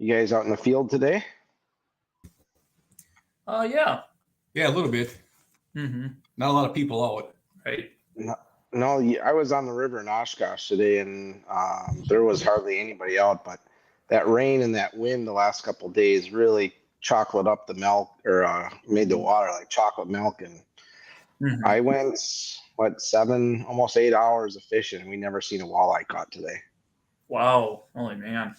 You guys out in the field today? Yeah. Yeah, a little bit. Mm-hmm. Not a lot of people out. Right. No, I was on the river in Oshkosh today, and there was hardly anybody out. But that rain and that wind the last couple of days really chocolate up the milk, or made the water like chocolate milk. And Mm-hmm. I went, almost 8 hours of fishing, and we never seen a walleye caught today. Wow. Holy man.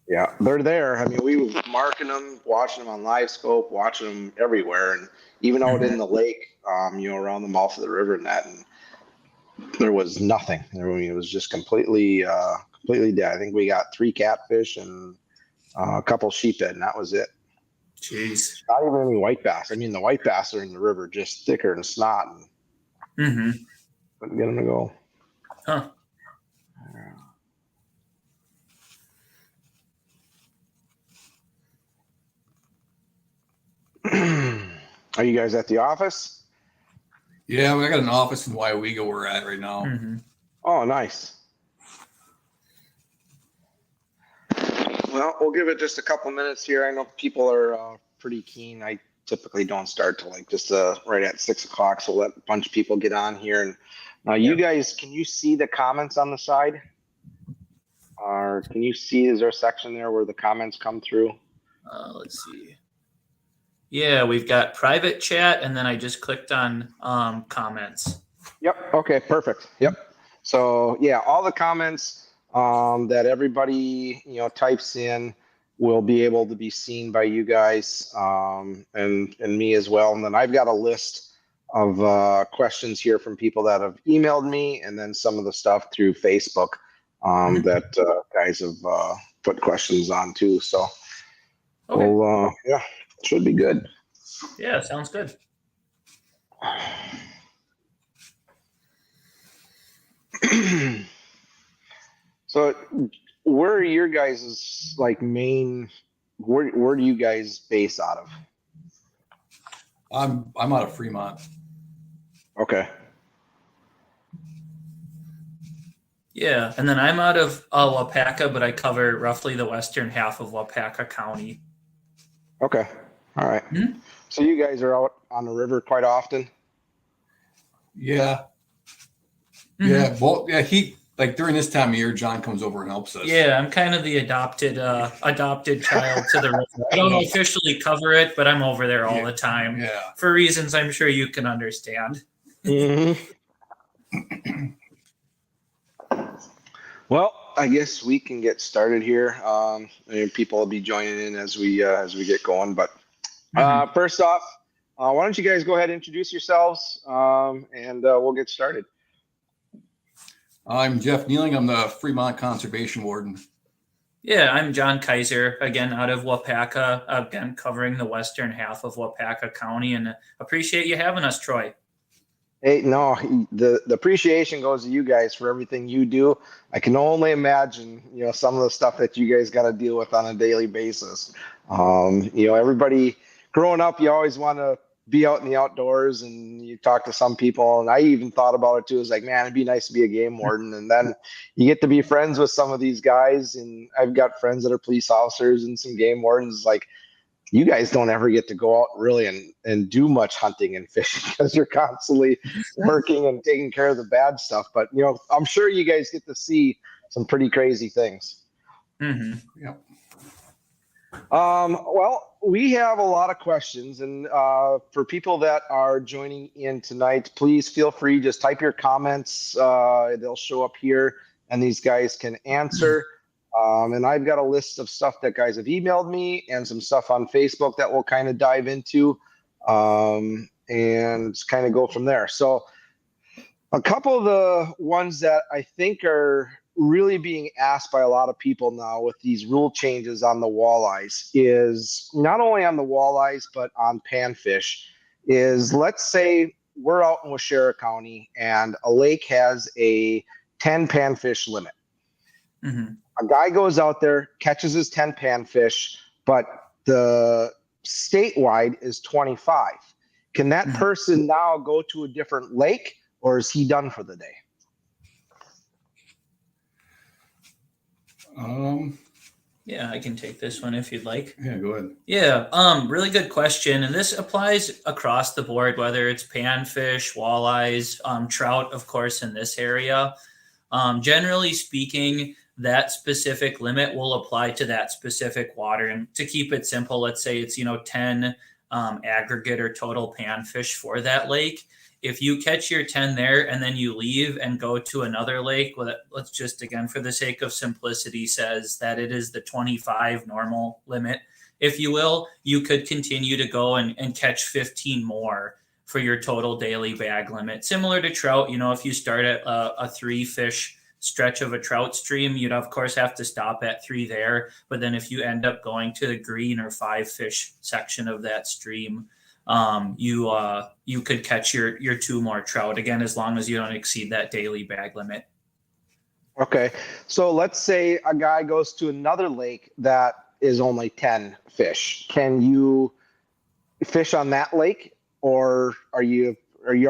Yeah, they're there. I mean, we were marking them, watching them on live scope, watching them everywhere, and even out in the lake, around the mouth of the river and that. And there was nothing. I mean, it was just completely dead. I think we got 3 catfish and a couple sheephead, and that was it. Jeez. Not even any white bass. I mean, the white bass are in the river just thicker than snot, and couldn't get them to go. Huh. Are you guys at the office? Yeah, we got an office in Waiwego we're at right now. Mm-hmm. Oh, nice. Well, we'll give it just a couple minutes here. I know people are pretty keen. I typically don't start till like just right at 6 o'clock, so let a bunch of people get on here. And you guys, can you see the comments on the side? Or can you see, is there a section there where the comments come through? Let's see. Yeah, we've got private chat, and then I just clicked on comments. Yep. Okay, perfect. Yep. So yeah, all the comments that everybody types in will be able to be seen by you guys and me as well. And then I've got a list of questions here from people that have emailed me, and then some of the stuff through Facebook that guys have put questions on too. So we'll should be good. Yeah, sounds good. So where are your guys' main, where do you guys base out of? I'm out of Fremont. Okay. Yeah, and then I'm out of Wapaka, but I cover roughly the western half of Wapaka County. Okay. All right. Mm-hmm. So you guys are out on the river quite often? Yeah. Mm-hmm. Yeah. Well, yeah, during this time of year, John comes over and helps us. Yeah, I'm kind of the adopted child to the river. I don't officially cover it, but I'm over there all the time. Yeah. For reasons I'm sure you can understand. Mm-hmm. Well, I guess we can get started here. People will be joining in as we get going. But first off, why don't you guys go ahead and introduce yourselves, and we'll get started. I'm Jeff Nealing. I'm the Fremont Conservation Warden. Yeah, I'm John Kaiser, again, out of Wapaka, again, covering the western half of Wapaka County, and appreciate you having us, Troy. Hey, no, the appreciation goes to you guys for everything you do. I can only imagine, some of the stuff that you guys got to deal with on a daily basis. Everybody growing up, you always want to be out in the outdoors, and you talk to some people, and I even thought about it too. It's like, man, it'd be nice to be a game warden. And then you get to be friends with some of these guys, and I've got friends that are police officers and some game wardens. Like, you guys don't ever get to go out really and do much hunting and fishing because you're constantly working and taking care of the bad stuff. But, I'm sure you guys get to see some pretty crazy things. Mm-hmm. Yep. Well, we have a lot of questions, and for people that are joining in tonight, please feel free, just type your comments. They'll show up here, and these guys can answer. And I've got a list of stuff that guys have emailed me and some stuff on Facebook that we'll kind of dive into and kind of go from there. So a couple of the ones that I think are really being asked by a lot of people now with these rule changes on the walleyes is not only on the walleyes, but on panfish is, let's say we're out in Washera County and a lake has a 10 panfish limit. Mm-hmm. A guy goes out there, catches his 10 panfish, but the statewide is 25. Can that person now go to a different lake, or is he done for the day? Yeah, I can take this one if you'd like. Yeah, go ahead. Yeah, really good question. And this applies across the board, whether it's panfish, walleyes, trout, of course, in this area. Generally speaking, that specific limit will apply to that specific water. And to keep it simple, let's say it's, 10 aggregate or total panfish for that lake. If you catch your 10 there and then you leave and go to another lake, well, let's just, again, for the sake of simplicity, says that it is the 25 normal limit, if you will, you could continue to go and catch 15 more for your total daily bag limit. Similar to trout, if you start at a 3 fish stretch of a trout stream, you'd of course have to stop at 3 there. But then if you end up going to the green or 5 fish section of that stream, you could catch your 2 more trout, again, as long as you don't exceed that daily bag limit. Okay. So let's say a guy goes to another lake that is only 10 fish. Can you fish on that lake, or do you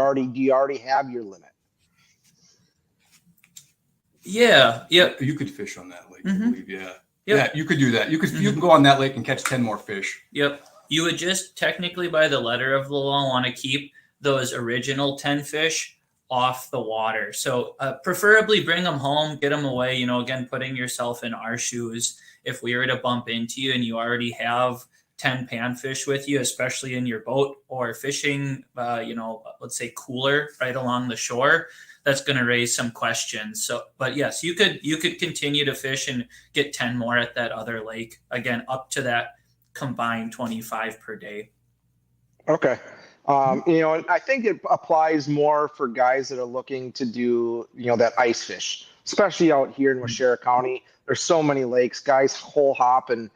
already have your limit? Yeah. Yep. You could fish on that lake, Mhm. I believe. Yeah. Yep. Yeah, you could do that. You can go on that lake and catch 10 more fish. Yep. You would just technically, by the letter of the law, want to keep those original 10 fish off the water. So preferably bring them home, get them away, again, putting yourself in our shoes. If we were to bump into you and you already have 10 panfish with you, especially in your boat or fishing, let's say cooler right along the shore, that's going to raise some questions. So, but yes, you could continue to fish and get 10 more at that other lake, again, up to that combined 25 per day. Okay. And I think it applies more for guys that are looking to do, that ice fish, especially out here in Washera County. There's so many lakes, guys hole hop and,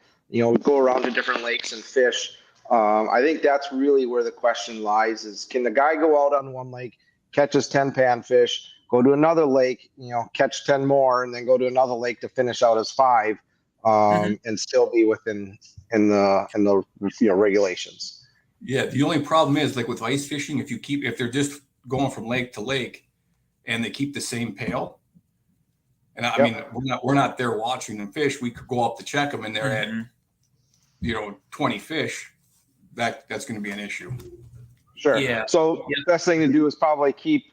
go around to different lakes and fish. I think that's really where the question lies is, can the guy go out on one lake, catches 10 panfish, go to another lake, catch 10 more, and then go to another lake to finish out his 5, and still be within the regulations? Yeah, the only problem is, like with ice fishing, if they're just going from lake to lake and they keep the same pail, and I mean, we're not there watching them fish. We could go up to check them and they're at 20 fish. That's going to be an issue. Sure. Yeah. So the best thing to do is probably keep,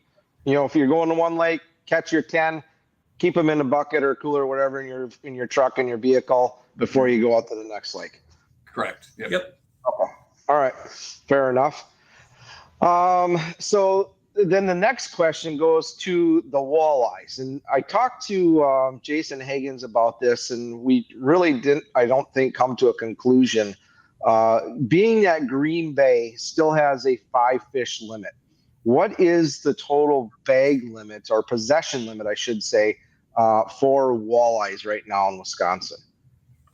if you're going to one lake, catch your 10, keep them in a bucket or cooler, or whatever, in your truck, in your vehicle before you go out to the next lake. Correct. Yep. Okay. All right. Fair enough. So then the next question goes to the walleyes. And I talked to Jason Higgins about this, and we really didn't, I don't think, come to a conclusion. Being that Green Bay still has a 5 fish limit, what is the total bag limit, or possession limit, I should say, for walleyes right now in Wisconsin?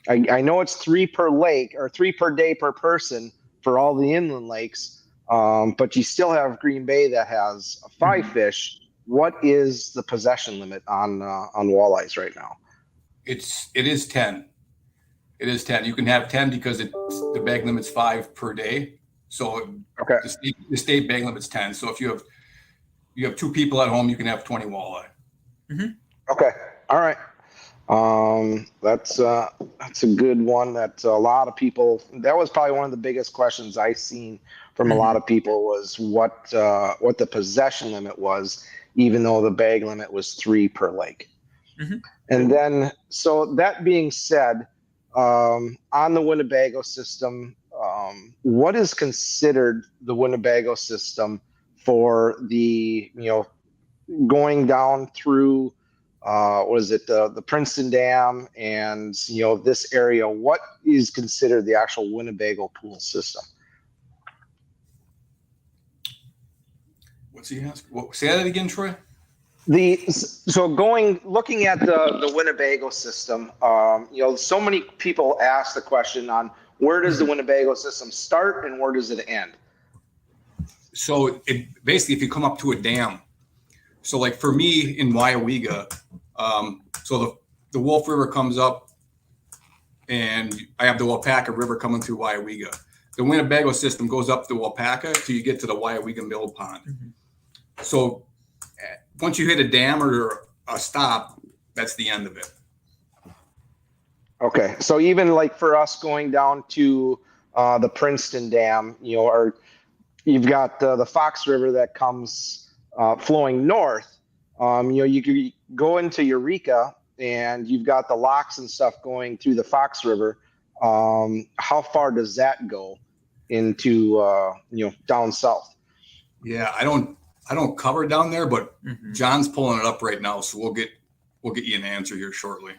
I know it's 3 per lake, or 3 per day per person for all the inland lakes, but you still have Green Bay that has 5 fish. What is the possession limit on walleyes right now? It is 10. It is 10. You can have 10 because the bag limit's 5 per day. So Okay. the state bag limit's 10. So if you have 2 people at home, you can have 20 walleye. Okay. All right. That's a good one that a lot of people, that was probably one of the biggest questions I seen from a lot of people, was what the possession limit was, even though the bag limit was 3 per lake. And then, so that being said, on the Winnebago system, what is considered the Winnebago system for the, going down through, the Princeton Dam and, this area? What is considered the actual Winnebago pool system? What's he ask? Say that again, Troy. Looking at the Winnebago system, so many people ask the question on where does the Winnebago system start and where does it end? So basically, if you come up to a dam, so like for me in Waiawega, so the Wolf River comes up, and I have the Wapaka River coming through Waiawega. The Winnebago system goes up the Wapaka till you get to the Waiawega Mill Pond. So once you hit a dam or a stop, that's the end of it. Okay, so even like for us going down to the Princeton Dam, or you've got the Fox River that comes flowing north. You could go into Eureka, and you've got the locks and stuff going through the Fox River. How far does that go into down south? Yeah, I don't cover down there, but John's pulling it up right now, so we'll get you an answer here shortly.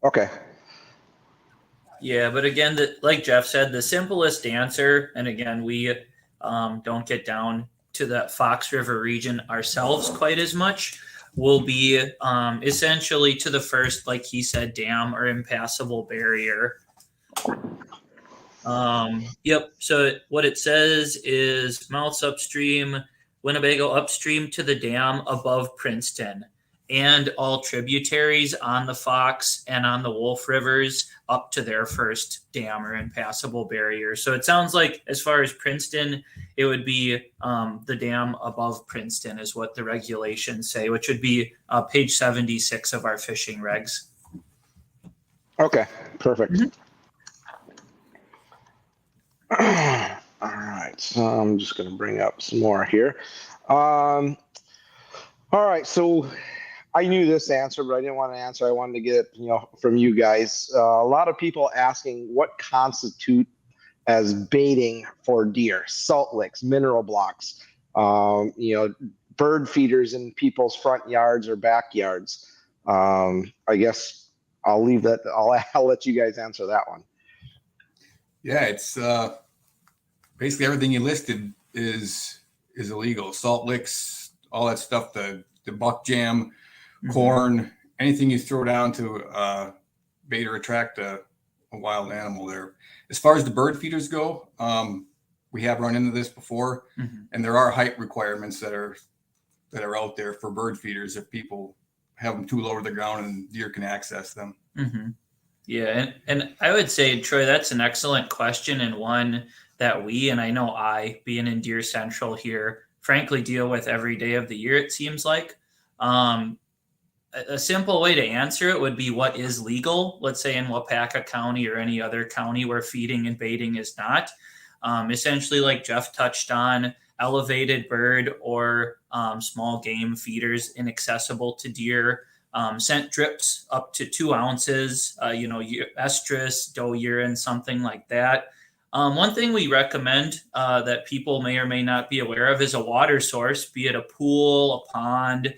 Okay. Yeah, but again, like Jeff said, the simplest answer, and again, we don't get down to the Fox River region ourselves quite as much, will be essentially to the first, like he said, dam or impassable barrier. Yep. So what it says is mouths upstream, Winnebago upstream to the dam above Princeton, and all tributaries on the Fox and on the Wolf Rivers up to their first dam or impassable barrier. So it sounds like as far as Princeton, it would be the dam above Princeton is what the regulations say, which would be page 76 of our fishing regs. Okay, perfect. All right, so I'm just going to bring up some more here. All right, so I knew this answer, but I didn't want to answer. I wanted to get it, from you guys. A lot of people asking what constitute as baiting for deer: salt licks, mineral blocks, bird feeders in people's front yards or backyards. I guess I'll leave that. I'll let you guys answer that one. Yeah, it's basically everything you listed is illegal. Salt licks, all that stuff, the buck jam, corn, anything you throw down to bait or attract a wild animal there. As far as the bird feeders go, we have run into this before, and there are height requirements that are out there for bird feeders if people have them too low to the ground and deer can access them. Yeah, and I would say, Troy, that's an excellent question, and one that we, and I know I, being in Deer Central here, frankly deal with every day of the year, it seems like. A simple way to answer it would be what is legal, let's say in WAAC County or any other county where feeding and baiting is not. Essentially, like Jeff touched on, elevated bird or small game feeders inaccessible to deer. Scent drips up to 2 ounces, estrus, doe urine, something like that. One thing we recommend that people may or may not be aware of is a water source, be it a pool, a pond,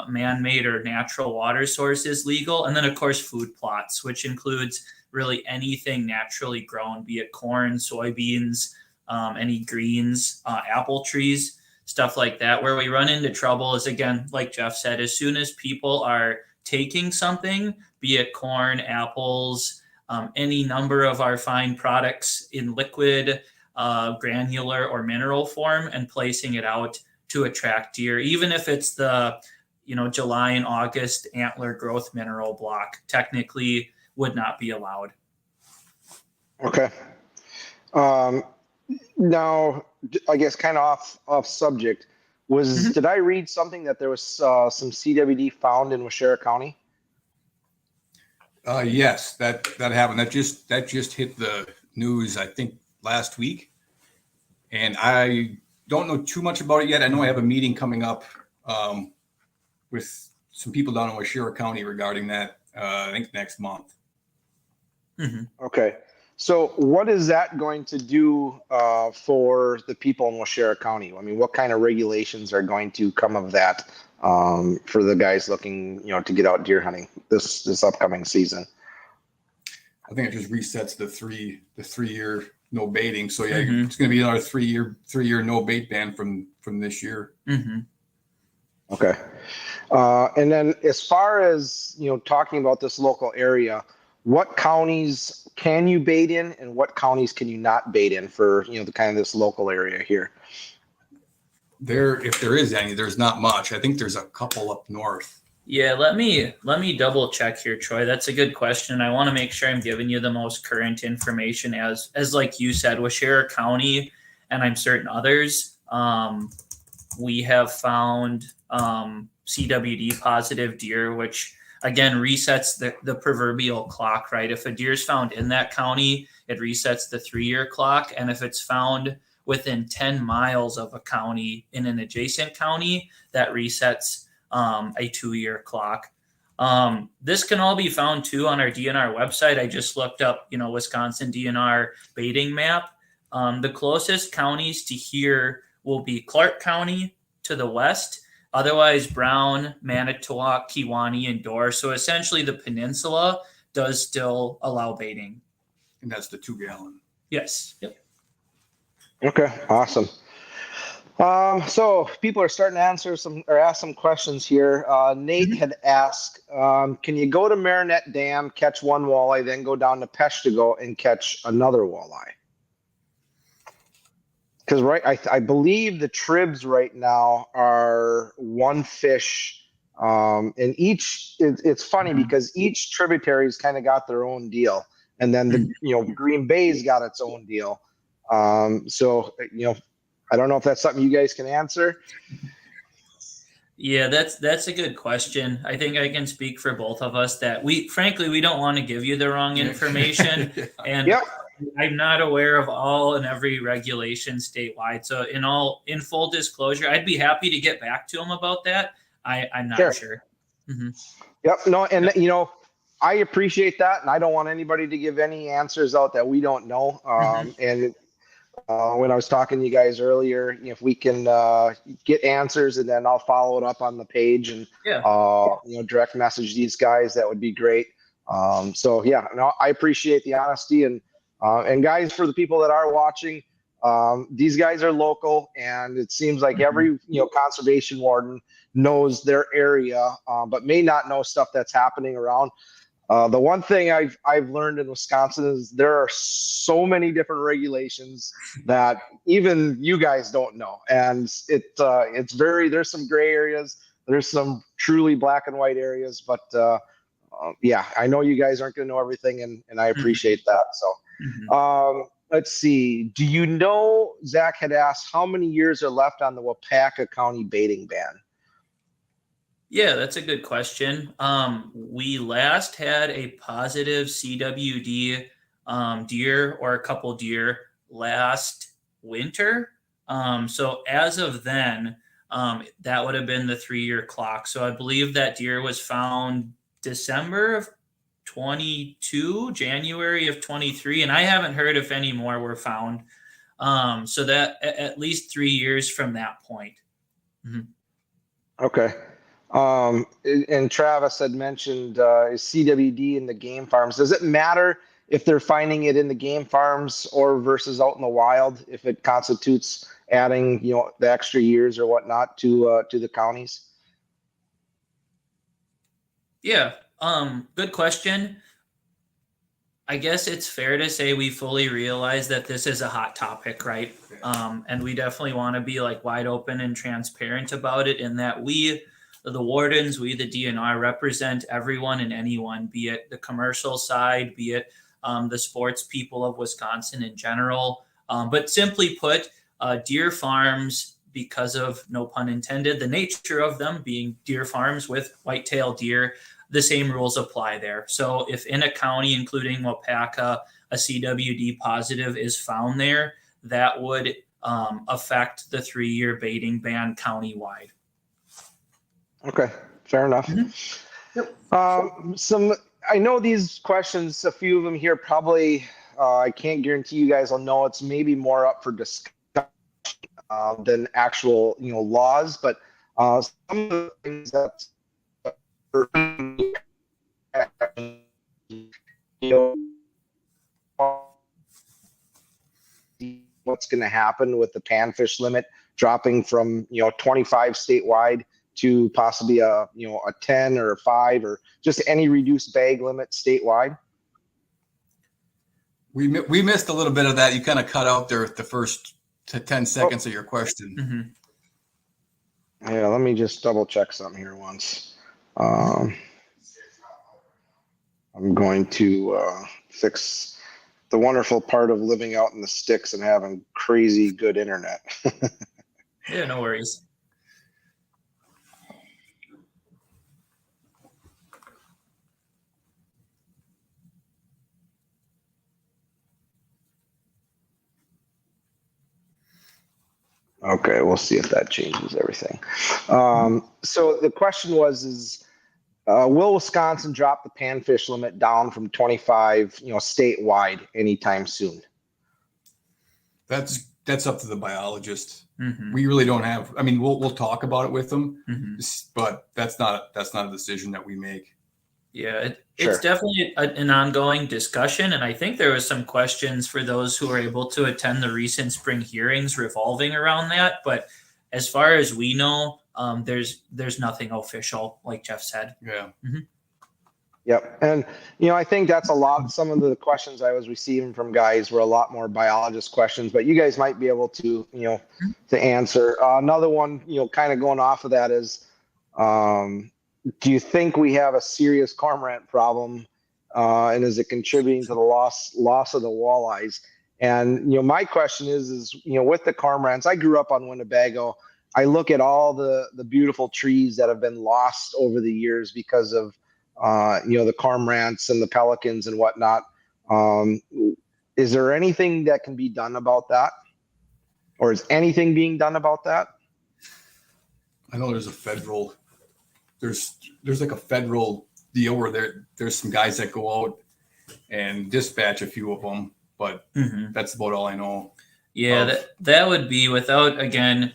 man-made or natural water source is legal. And then, of course, food plots, which includes really anything naturally grown, be it corn, soybeans, any greens, apple trees, stuff like that. Where we run into trouble is, again, like Jeff said, as soon as people are taking something, be it corn, apples, any number of our fine products in liquid, granular, or mineral form, and placing it out to attract deer, even if it's the July and August antler growth mineral block, technically would not be allowed. Okay. Now, I guess kind of off subject, did I read something that there was some CWD found in Washera County? Yes, that happened. That just hit the news, I think, last week. And I don't know too much about it yet. I know I have a meeting coming up with some people down in Washera County regarding that, I think next month. Okay. So what is that going to do for the people in Washera County? I mean, what kind of regulations are going to come of that for the guys looking, to get out deer hunting this upcoming season? I think it just resets the 3-year no baiting. So yeah, it's going to be another 3-year no bait ban from this year. Okay. And then as far as, talking about this local area, what counties can you bait in and what counties can you not bait in for, the kind of this local area here? If there is any, there's not much. I think there's a couple up north. Yeah, let me double check here, Troy. That's a good question. I want to make sure I'm giving you the most current information as like you said, Washera County, and I'm certain others. We have found CWD positive deer, which again, resets the proverbial clock, right? If a deer is found in that county, it resets the 3-year clock. And if it's found within 10 miles of a county in an adjacent county, that resets a 2-year clock. This can all be found too on our DNR website. I just looked up, Wisconsin DNR baiting map. The closest counties to here will be Clark County to the west. Otherwise, Brown, Manitowoc, Kewaunee, and Dorr. So essentially the peninsula does still allow baiting. And that's the 2-gallon. Yes. Yep. Okay, awesome. So people are starting to ask some questions here. Nate had asked, can you go to Marinette Dam, catch one walleye, then go down to Peshtigo and catch another walleye? Because I believe the tribs right now are one fish, and it's funny because each tributary's kind of got their own deal, and then the Green Bay's got its own deal. So I don't know if that's something you guys can answer. Yeah, that's a good question. I think I can speak for both of us that we don't want to give you the wrong information, and Yep. I'm not aware of all and every regulation statewide. So in full disclosure, I'd be happy to get back to them about that. I'm not sure. Mm-hmm. Yep. No, and I appreciate that, and I don't want anybody to give any answers out that we don't know. And when I was talking to you guys earlier, if we can get answers, and then I'll follow it up on the page and direct message these guys, that would be great. So yeah, no, I appreciate the honesty, and guys, for the people that are watching, these guys are local, and it seems like every conservation warden knows their area, but may not know stuff that's happening around. The one thing I've learned in Wisconsin is there are so many different regulations that even you guys don't know, and there's some gray areas, there's some truly black and white areas, but yeah, I know you guys aren't going to know everything, and I appreciate that. So let's see. Do you know, Zach had asked, how many years are left on the WAAC County baiting ban? Yeah, that's a good question. We last had a positive CWD deer or a couple deer last winter. So as of then, that would have been the 3-year clock. So I believe that deer was found December of 22, January of 23, and I haven't heard if any more were found. So that at least 3 years from that point. Mm-hmm. Okay. And Travis had mentioned CWD in the game farms. Does it matter if they're finding it in the game farms or versus out in the wild, if it constitutes adding, the extra years or whatnot to the counties? Yeah. Good question. I guess it's fair to say we fully realize that this is a hot topic, right? And we definitely want to be wide open and transparent about it, in that the wardens, we, the DNR, represent everyone and anyone, be it the commercial side, be it the sports people of Wisconsin in general. But simply put, deer farms, because of, no pun intended, the nature of them being deer farms with whitetail deer, the same rules apply there. So if in a county, including WAAC, a CWD positive is found there, that would affect the 3-year baiting ban countywide. Okay, fair enough. Mm-hmm. Yep. I know these questions, a few of them here, probably I can't guarantee you guys will know. It's maybe more up for discussion than actual, laws. But some of the things that what's going to happen with the panfish limit dropping from 25 statewide to possibly a 10 or a 5 or just any reduced bag limit statewide? We missed a little bit of that. You kind of cut out there the first 10 seconds of your question. Mm-hmm. Yeah, let me just double check something here once. I'm going to fix the wonderful part of living out in the sticks and having crazy good internet. Yeah, no worries. Okay, we'll see if that changes everything. So the question was, will Wisconsin drop the panfish limit down from 25, statewide anytime soon? That's up to the biologist. Mm-hmm. We really don't have. I mean, we'll talk about it with them, Mm-hmm. but that's not a decision that we make. Yeah, Sure. it's definitely an ongoing discussion, and I think there was some questions for those who were able to attend the recent spring hearings revolving around that. But as far as we know, there's nothing official, like Jeff said. Yeah. Mm-hmm. Yep. And, I think that's some of the questions I was receiving from guys were a lot more biologist questions, but you guys might be able to, to answer. Another one, kind of going off of that is, do you think we have a serious cormorant problem? And is it contributing to the loss of the walleyes? And, my question is, with the cormorants, I grew up on Winnebago. I look at all the beautiful trees that have been lost over the years because of, the cormorants and the pelicans and whatnot. Is there anything that can be done about that? Or is anything being done about that? I know there's like a federal deal where there's some guys that go out and dispatch a few of them, but that's about all I know. Yeah, that would be, without, again,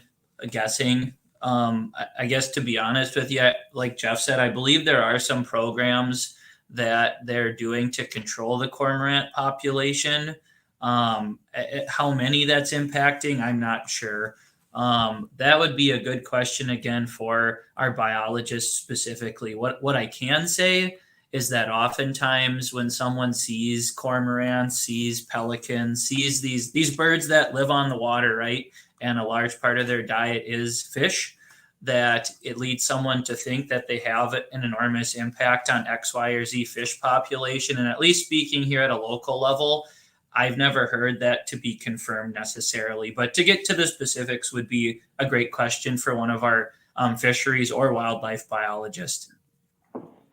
guessing. I guess, to be honest with you, like Jeff said, I believe there are some programs that they're doing to control the cormorant population. How many that's impacting, I'm not sure. That would be a good question, again, for our biologists specifically. What I can say is that oftentimes when someone sees cormorants, sees pelicans, sees these birds that live on the water, right, and a large part of their diet is fish, that it leads someone to think that they have an enormous impact on X, Y, or Z fish population. And at least speaking here at a local level, I've never heard that to be confirmed necessarily. But to get to the specifics would be a great question for one of our fisheries or wildlife biologists.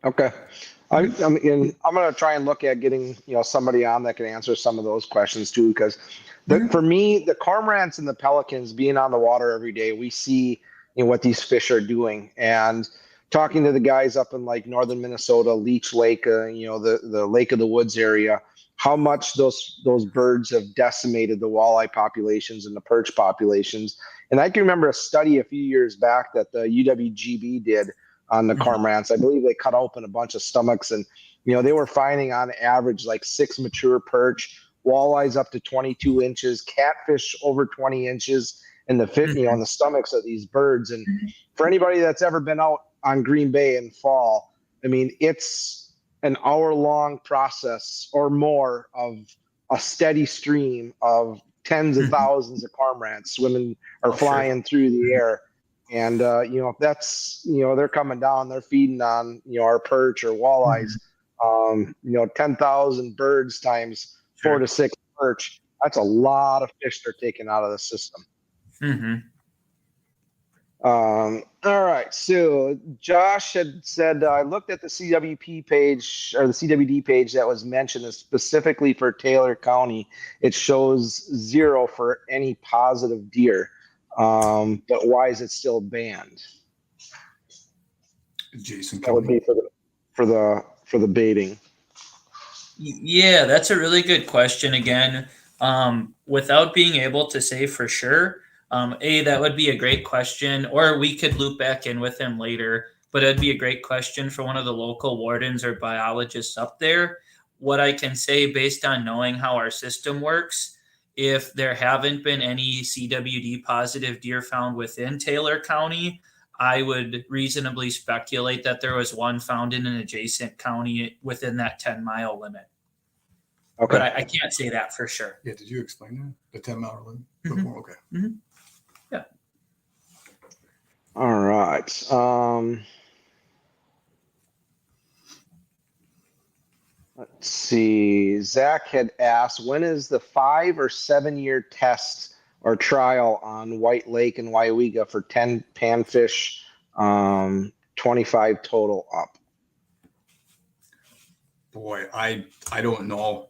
Okay. I'm going to try and look at getting, somebody on that can answer some of those questions too, because for me, the cormorants and the pelicans being on the water every day, we see, what these fish are doing. And talking to the guys up in like northern Minnesota, Leech Lake, the Lake of the Woods area, how much those birds have decimated the walleye populations and the perch populations. And I can remember a study a few years back that the UWGB did on the cormorants. I believe they cut open a bunch of stomachs, and they were finding on average like 6 mature perch, walleyes up to 22 inches, catfish over 20 inches in the on the stomachs of these birds. And for anybody that's ever been out on Green Bay in fall, I mean, it's an hour-long process or more of a steady stream of tens of thousands of cormorants swimming or flying through the air. And, that's, they're coming down, they're feeding on, our perch or walleyes, 10,000 birds times 4 to 6 perch. That's a lot of fish they're taking out of the system. All right. So Josh had said, I looked at the CWP page or the CWD page that was mentioned as specifically for Taylor County. It shows 0 for any positive deer. But why is it still banned? Jason, that would be for the baiting. Yeah, that's a really good question. Again, without being able to say for sure, that would be a great question, or we could loop back in with him later, but it'd be a great question for one of the local wardens or biologists up there. What I can say based on knowing how our system works, if there haven't been any CWD positive deer found within Taylor County, I would reasonably speculate that there was one found in an adjacent county within that 10-mile limit. Okay. But I can't say that for sure. Yeah, did you explain that? The 10-mile limit before? Okay. Yeah. All right. Let's see. Zach had asked, when is the 5 or 7 year test or trial on White Lake and Waiwiga for 10 panfish, 25 total up? Boy, I don't know.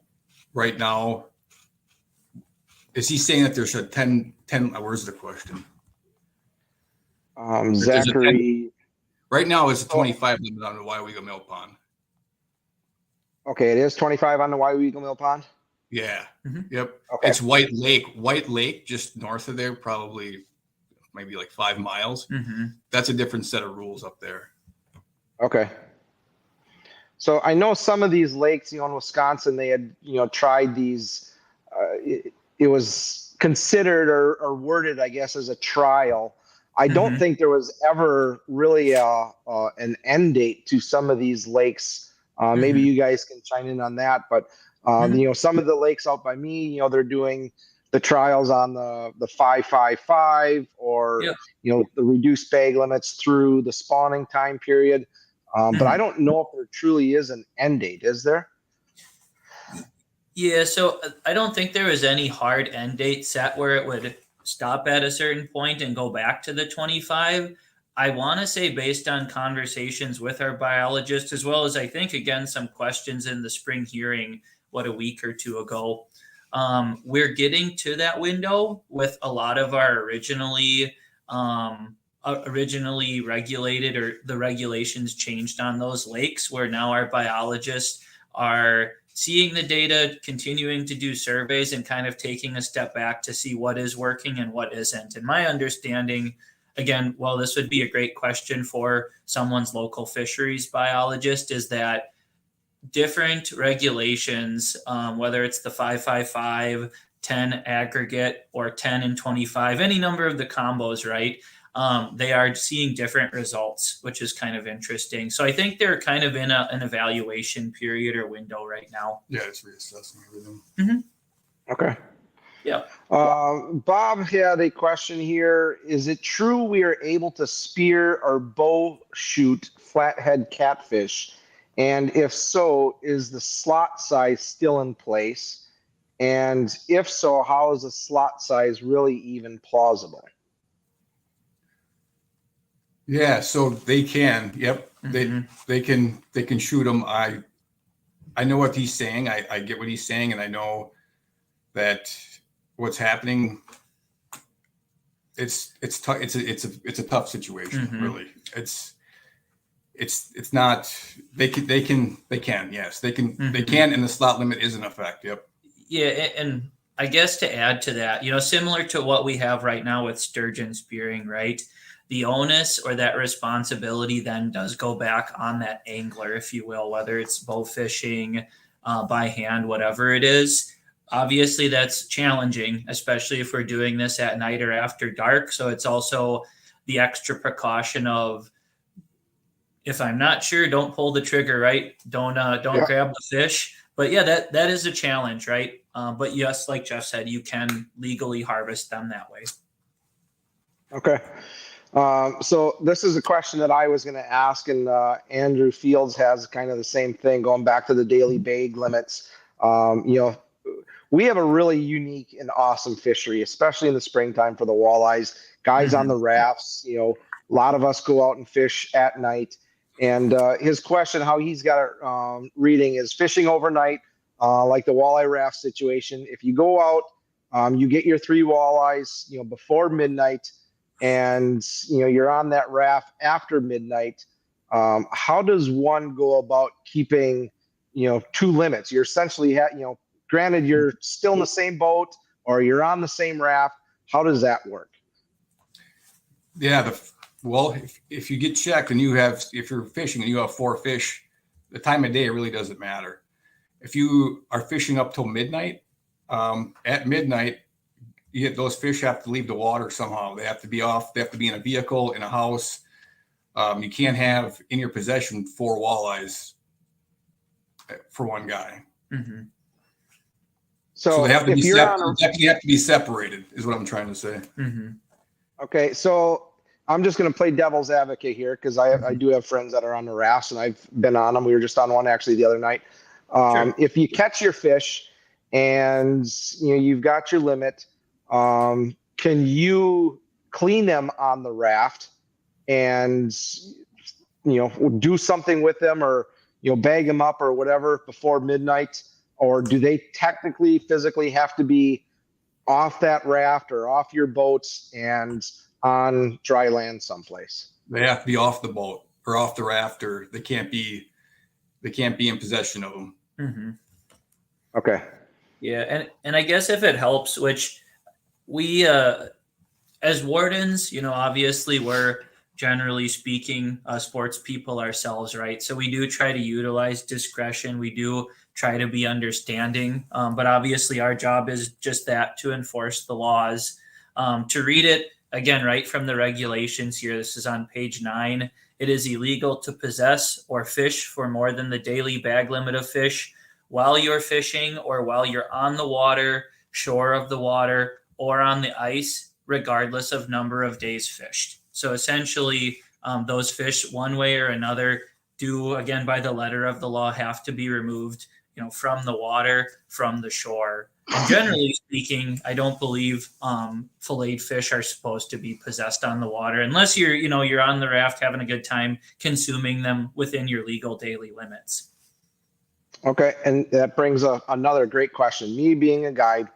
Right now, is he saying that there's a 10 where's the question? Zachary. Right now, it's a 25 limit on the Waiwega Mill Pond. Okay, it is 25 on the Waiwega Mill Pond. Yeah. Mm-hmm. Yep. Okay. It's White Lake, just north of there, probably maybe like 5 miles. Mm-hmm. That's a different set of rules up there. Okay. So I know some of these lakes, in Wisconsin, they had, tried these. It was considered or worded, I guess, as a trial. I don't think there was ever really an end date to some of these lakes. Maybe you guys can chime in on that. But some of the lakes out by me, they're doing the trials on the 555 or the reduced bag limits through the spawning time period. But I don't know if there truly is an end date. Is there? Yeah, so I don't think there was any hard end date set where it would stop at a certain point and go back to the 25. I want to say, based on conversations with our biologists, as well as I think, again, some questions in the spring hearing, a week or two ago, we're getting to that window with a lot of our originally regulated, or the regulations changed on those lakes, where now our biologists are seeing the data, continuing to do surveys, and kind of taking a step back to see what is working and what isn't. And my understanding, again, well, this would be a great question for someone's local fisheries biologist, is that different regulations, whether it's the 555, 10 aggregate, or 10 and 25, any number of the combos, right? They are seeing different results, which is kind of interesting. So I think they're kind of in an evaluation period or window right now. Yeah, it's reassessing everything. Mm-hmm. Okay. Yeah. Bob had a question here. Is it true we are able to spear or bow shoot flathead catfish? And if so, is the slot size still in place? And if so, how is the slot size really even plausible? Yeah, so they can. Yep, they can shoot them. I know what he's saying. I get what he's saying, and I know that what's happening. It's tough. It's a tough situation. Really, it's not. They can. Yes, they can. They can, and the slot limit is in effect. Yep. Yeah, and I guess to add to that, similar to what we have right now with sturgeon spearing, right? The onus or that responsibility then does go back on that angler, if you will, whether it's bow fishing, by hand, whatever it is. Obviously, that's challenging, especially if we're doing this at night or after dark. So it's also the extra precaution of, if I'm not sure, don't pull the trigger, right? Don't grab the fish. But yeah, that is a challenge, right? But yes, like Jeff said, you can legally harvest them that way. Okay. So this is a question that I was going to ask, and Andrew Fields has kind of the same thing, going back to the daily bag limits. We have a really unique and awesome fishery, especially in the springtime for the walleyes. Guys on the rafts, a lot of us go out and fish at night. And his question, how he's got it reading, is fishing overnight, like the walleye raft situation. If you go out, you get your 3 walleyes, before midnight, and you're on that raft after midnight. How does one go about keeping 2 limits? You're essentially granted you're still in the same boat or you're on the same raft. How does that work? Yeah, well, if you get checked and if you're fishing and you have 4 fish, the time of day really doesn't matter. If you are fishing up till midnight, at midnight, those fish have to leave the water somehow. They have to be off. They have to be in a vehicle, in a house. You can't have in your possession 4 walleyes for one guy. So they have to be separated, is what I'm trying to say. Okay, so I'm just going to play devil's advocate here, because I do have friends that are on the rafts, and I've been on them. We were just on one actually the other night. Sure. If you catch your fish and you've got your limit, can you clean them on the raft and do something with them, or bag them up or whatever before midnight? Or do they technically physically have to be off that raft or off your boats and on dry land someplace? They have to be off the boat or off the raft, or they can't be in possession of them. Mm-hmm. Okay. Yeah, and I guess if it helps, which we as wardens, obviously we're generally speaking sports people ourselves, right? So we do try to utilize discretion. We do try to be understanding, but obviously our job is just that, to enforce the laws. To read it again, right from the regulations here, this is on page 9. It is illegal to possess or fish for more than the daily bag limit of fish while you're fishing or while you're on the water, shore of the water, or on the ice, regardless of number of days fished. So essentially, those fish, one way or another, do, again, by the letter of the law, have to be removed, from the water, from the shore. And generally speaking, I don't believe filleted fish are supposed to be possessed on the water unless you're on the raft having a good time consuming them within your legal daily limits. Okay, and that brings up another great question. Me being a guide,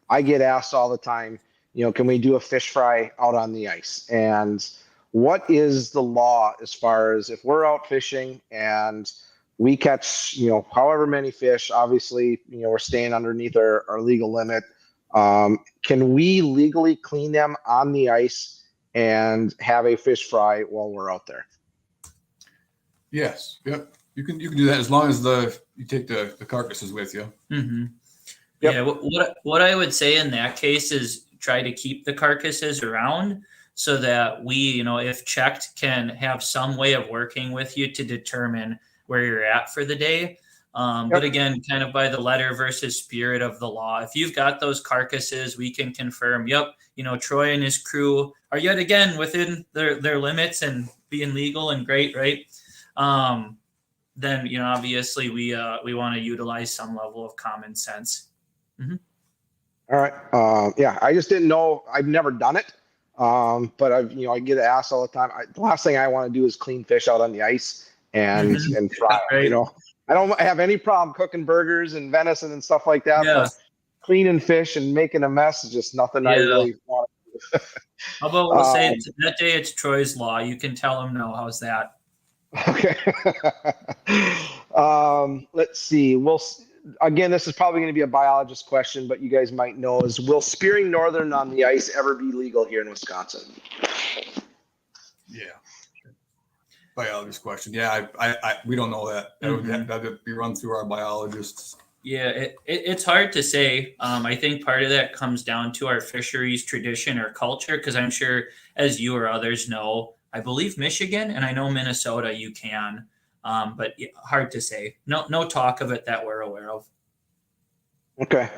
I get asked all the time, can we do a fish fry out on the ice? And what is the law as far as if we're out fishing and we catch, however many fish, obviously, we're staying underneath our legal limit. Can we legally clean them on the ice and have a fish fry while we're out there? Yes. Yep. You can do that as long as you take the carcasses with you. Mm-hmm. Yep. Yeah. What I would say in that case is try to keep the carcasses around so that we, if checked, can have some way of working with you to determine where you're at for the day. But again, kind of by the letter versus spirit of the law. If you've got those carcasses, we can confirm, Troy and his crew are yet again within their limits and being legal and great, right? Then, obviously we want to utilize some level of common sense. Mm-hmm. All right. I just didn't know. I've never done it. But I get asked all the time. The last thing I want to do is clean fish out on the ice and fry them, right. I don't have any problem cooking burgers and venison and stuff like that, but cleaning fish and making a mess is just nothing I really want to do. How about we'll say that day it's Troy's Law. You can tell him no. How's that? Okay. Let's see. Again, this is probably going to be a biologist question, but you guys might know is, will spearing northern on the ice ever be legal here in Wisconsin? Yeah. Biologist question. Yeah, we don't know that. That would be run through our biologists. Yeah, it's hard to say. I think part of that comes down to our fisheries tradition or culture, because I'm sure, as you or others know, I believe Michigan and I know Minnesota you can, but hard to say. No talk of it that we're aware of. Okay.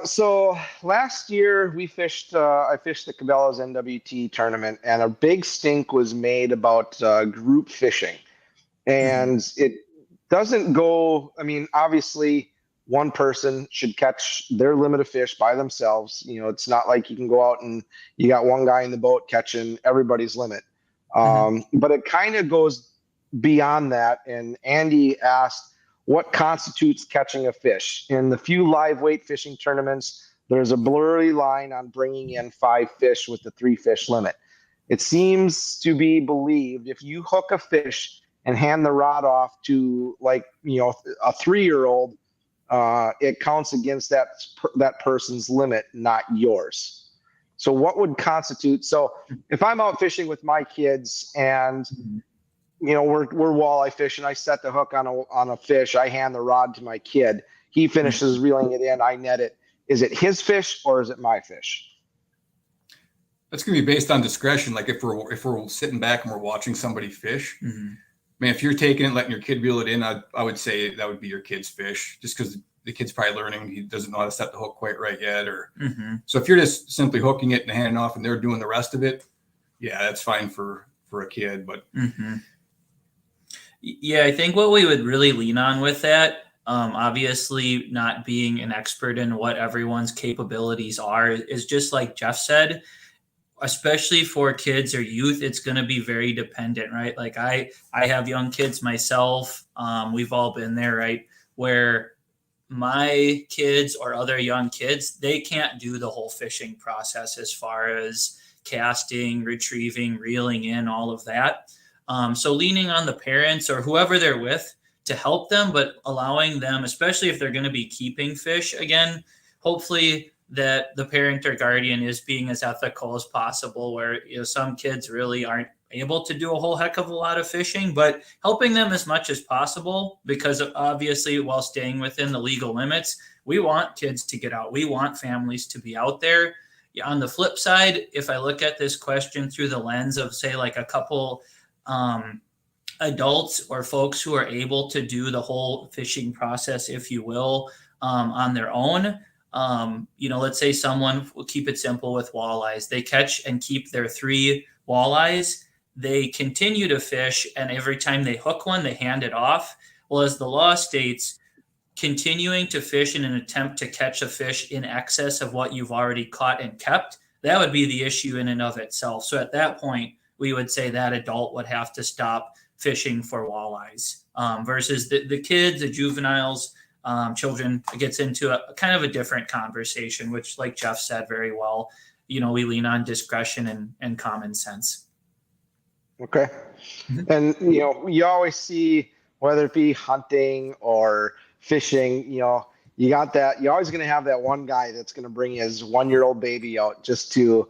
So last year we fished, I fished the Cabela's NWT tournament, and a big stink was made about group fishing. And it doesn't go, obviously one person should catch their limit of fish by themselves. It's not like you can go out and you got one guy in the boat catching everybody's limit. But it kind of goes beyond that. And Andy asked, what constitutes catching a fish? In the few live weight fishing tournaments, there's a blurry line on bringing in 5 fish with the 3 fish limit. It seems to be believed if you hook a fish and hand the rod off to a 3-year-old, it counts against that person's limit, not yours. So what would constitute? So if I'm out fishing with my kids and we're walleye fishing, I set the hook on a fish, I hand the rod to my kid, he finishes reeling it in, I net it. Is it his fish or is it my fish? That's going to be based on discretion. Like if we're sitting back and we're watching somebody fish, if you're taking it, letting your kid reel it in, I would say that would be your kid's fish, just because the kid's probably learning. He doesn't know how to set the hook quite right yet. So if you're just simply hooking it and handing off and they're doing the rest of it, yeah, that's fine for a kid. But yeah, I think what we would really lean on with that, obviously not being an expert in what everyone's capabilities are, is just like Jeff said, especially for kids or youth, it's going to be very dependent, right? Like I have young kids myself. We've all been there, right? Where my kids or other young kids, they can't do the whole fishing process as far as casting, retrieving, reeling in, all of that. So leaning on the parents or whoever they're with to help them, but allowing them, especially if they're going to be keeping fish, again, hopefully that the parent or guardian is being as ethical as possible, where some kids really aren't able to do a whole heck of a lot of fishing, but helping them as much as possible, because obviously while staying within the legal limits, we want kids to get out. We want families to be out there. On the flip side, if I look at this question through the lens of, say, like a couple adults or folks who are able to do the whole fishing process, if you will, on their own, let's say someone will keep it simple with walleyes. They catch and keep their 3 walleyes. They continue to fish, and every time they hook one, they hand it off. Well, as the law states, continuing to fish in an attempt to catch a fish in excess of what you've already caught and kept, that would be the issue in and of itself. So at that point, we would say that adult would have to stop fishing for walleyes, versus the kids, the juveniles, children. It gets into a kind of a different conversation, which, like Jeff said very well, we lean on discretion and common sense. Okay. And, you always see, whether it be hunting or fishing, you got that, you're always going to have that one guy that's going to bring his 1-year-old baby out just to,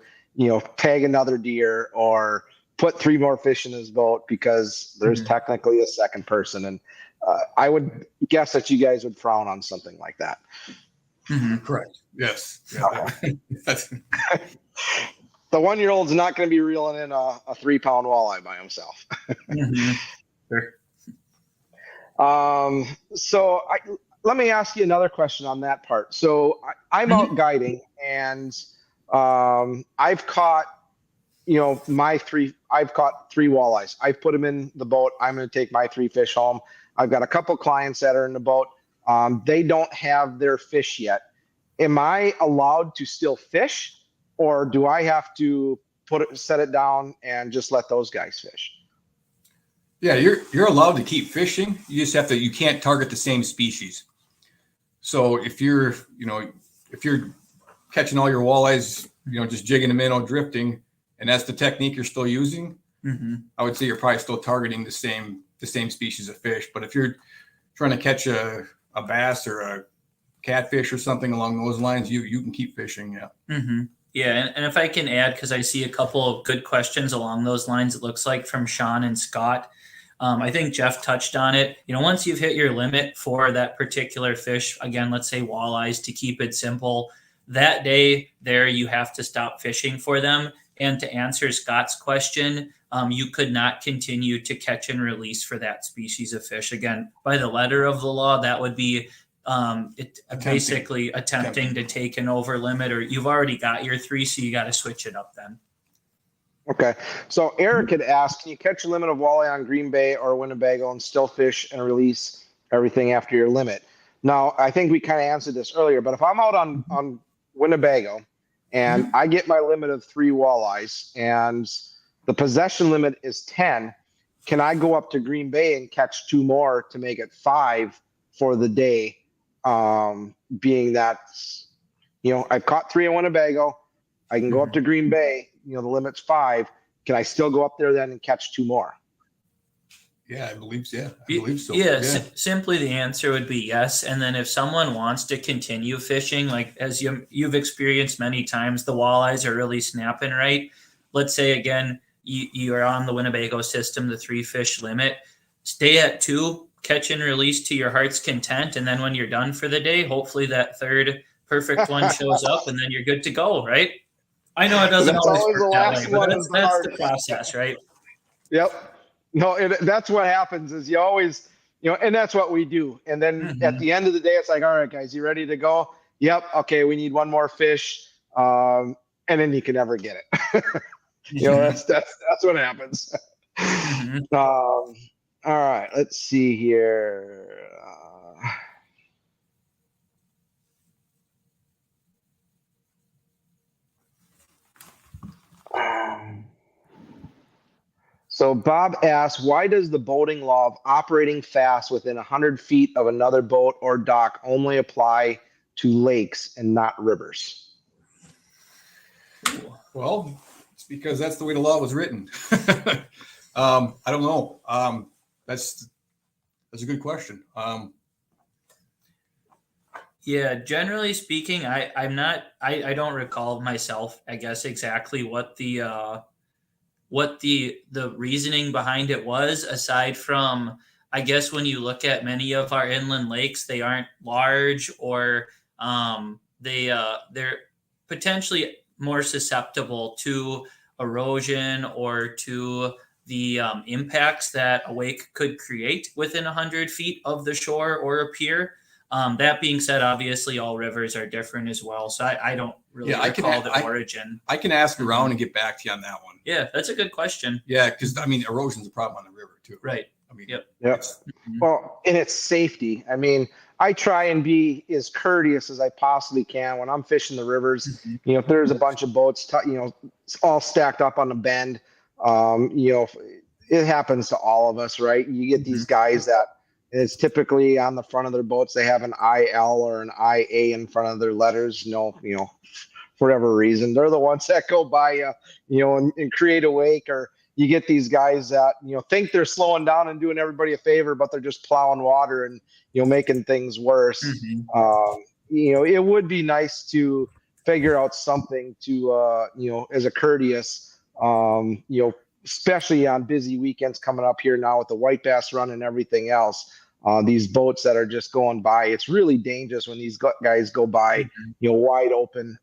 tag another deer or put 3 more fish in his boat because there's technically a second person. And I would guess that you guys would frown on something like that. Correct. Yes. Okay. The 1-year-old's not going to be reeling in a 3-pound walleye by himself. Sure. So let me ask you another question on that part. So I'm out guiding, and I've caught, I've caught 3 walleyes. I've put them in the boat. I'm going to take my 3 fish home. I've got a couple clients that are in the boat. They don't have their fish yet. Am I allowed to still fish, or do I have to set it down and just let those guys fish? Yeah, you're allowed to keep fishing. You just have to, you can't target the same species. So if you're catching all your walleyes, just jigging them in or drifting, and that's the technique you're still using, I would say you're probably still targeting the same species of fish. But if you're trying to catch a bass or a catfish or something along those lines, you can keep fishing. Yeah. Yeah, and if I can add, because I see a couple of good questions along those lines, it looks like from Sean and Scott. I think Jeff touched on it. Once you've hit your limit for that particular fish, again, let's say walleyes, to keep it simple, that day there you have to stop fishing for them. And to answer Scott's question, you could not continue to catch and release for that species of fish. Again, by the letter of the law, that would be basically attempting to take an over limit, or you've already got your 3, so you got to switch it up then. Okay. So Eric had asked, can you catch a limit of walleye on Green Bay or Winnebago and still fish and release everything after your limit? Now, I think we kind of answered this earlier, but if I'm out on Winnebago and I get my limit of 3 walleyes and the possession limit is 10, can I go up to Green Bay and catch 2 more to make it 5 for the day? Being that, I've caught 3 in Winnebago, I can go up to Green Bay, the limit's 5. Can I still go up there then and catch 2 more? Yeah, I believe so. Simply the answer would be yes. And then if someone wants to continue fishing, like as you've experienced many times, the walleyes are really snapping right. Let's say, again, you are on the Winnebago system, the 3 fish limit, stay at 2, catch and release to your heart's content. And then when you're done for the day, hopefully that 3rd perfect one shows up and then you're good to go, right? I know it doesn't always work that way, but that's the process, right? Yep. No, that's what happens is you always, and that's what we do. And then at the end of the day, it's like, all right, guys, you ready to go? Yep. Okay. We need 1 more fish. And then you can never get it. That's what happens. All right. Let's see here. So Bob asks, why does the boating law of operating fast within 100 feet of another boat or dock only apply to lakes and not rivers? Well, It's because that's the way the law was written. I don't know. That's a good question. Yeah, generally speaking, I don't recall myself, I guess, exactly what the reasoning behind it was, aside from, I guess, when you look at many of our inland lakes, they aren't large, or they're potentially more susceptible to erosion or to the impacts that a wake could create within 100 feet of the shore or a pier. That being said, obviously all rivers are different as well, so I don't really recall the origin. I can ask around and get back to you on that one. Yeah, that's a good question. Yeah, because I mean, erosion's a problem on the river too. Right. I mean, Yep. Well, and it's safety. I mean, I try and be as courteous as I possibly can when I'm fishing the rivers. You know, if there's a bunch of boats, all stacked up on the bend, it happens to all of us, right? You get these guys that it's typically on the front of their boats. They have an IL or an IA in front of their letters. For whatever reason, they're the ones that go by, and create a wake. Or you get these guys that, think they're slowing down and doing everybody a favor, but they're just plowing water and, making things worse. It would be nice to figure out something to, as a courteous, especially on busy weekends coming up here now with the white bass run and everything else. These boats that are just going by, it's really dangerous when these guys go by, wide open.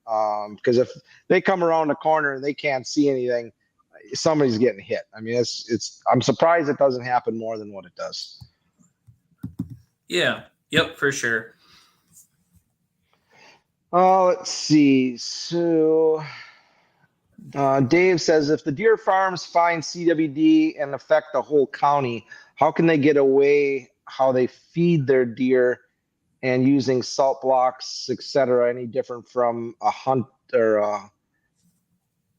Because if they come around the corner and they can't see anything, somebody's getting hit. I mean, I'm surprised it doesn't happen more than what it does. Yeah. Yep. For sure. Let's see. So Dave says, if the deer farms find CWD and affect the whole county, how can they get away how they feed their deer and using salt blocks, etc., any different from a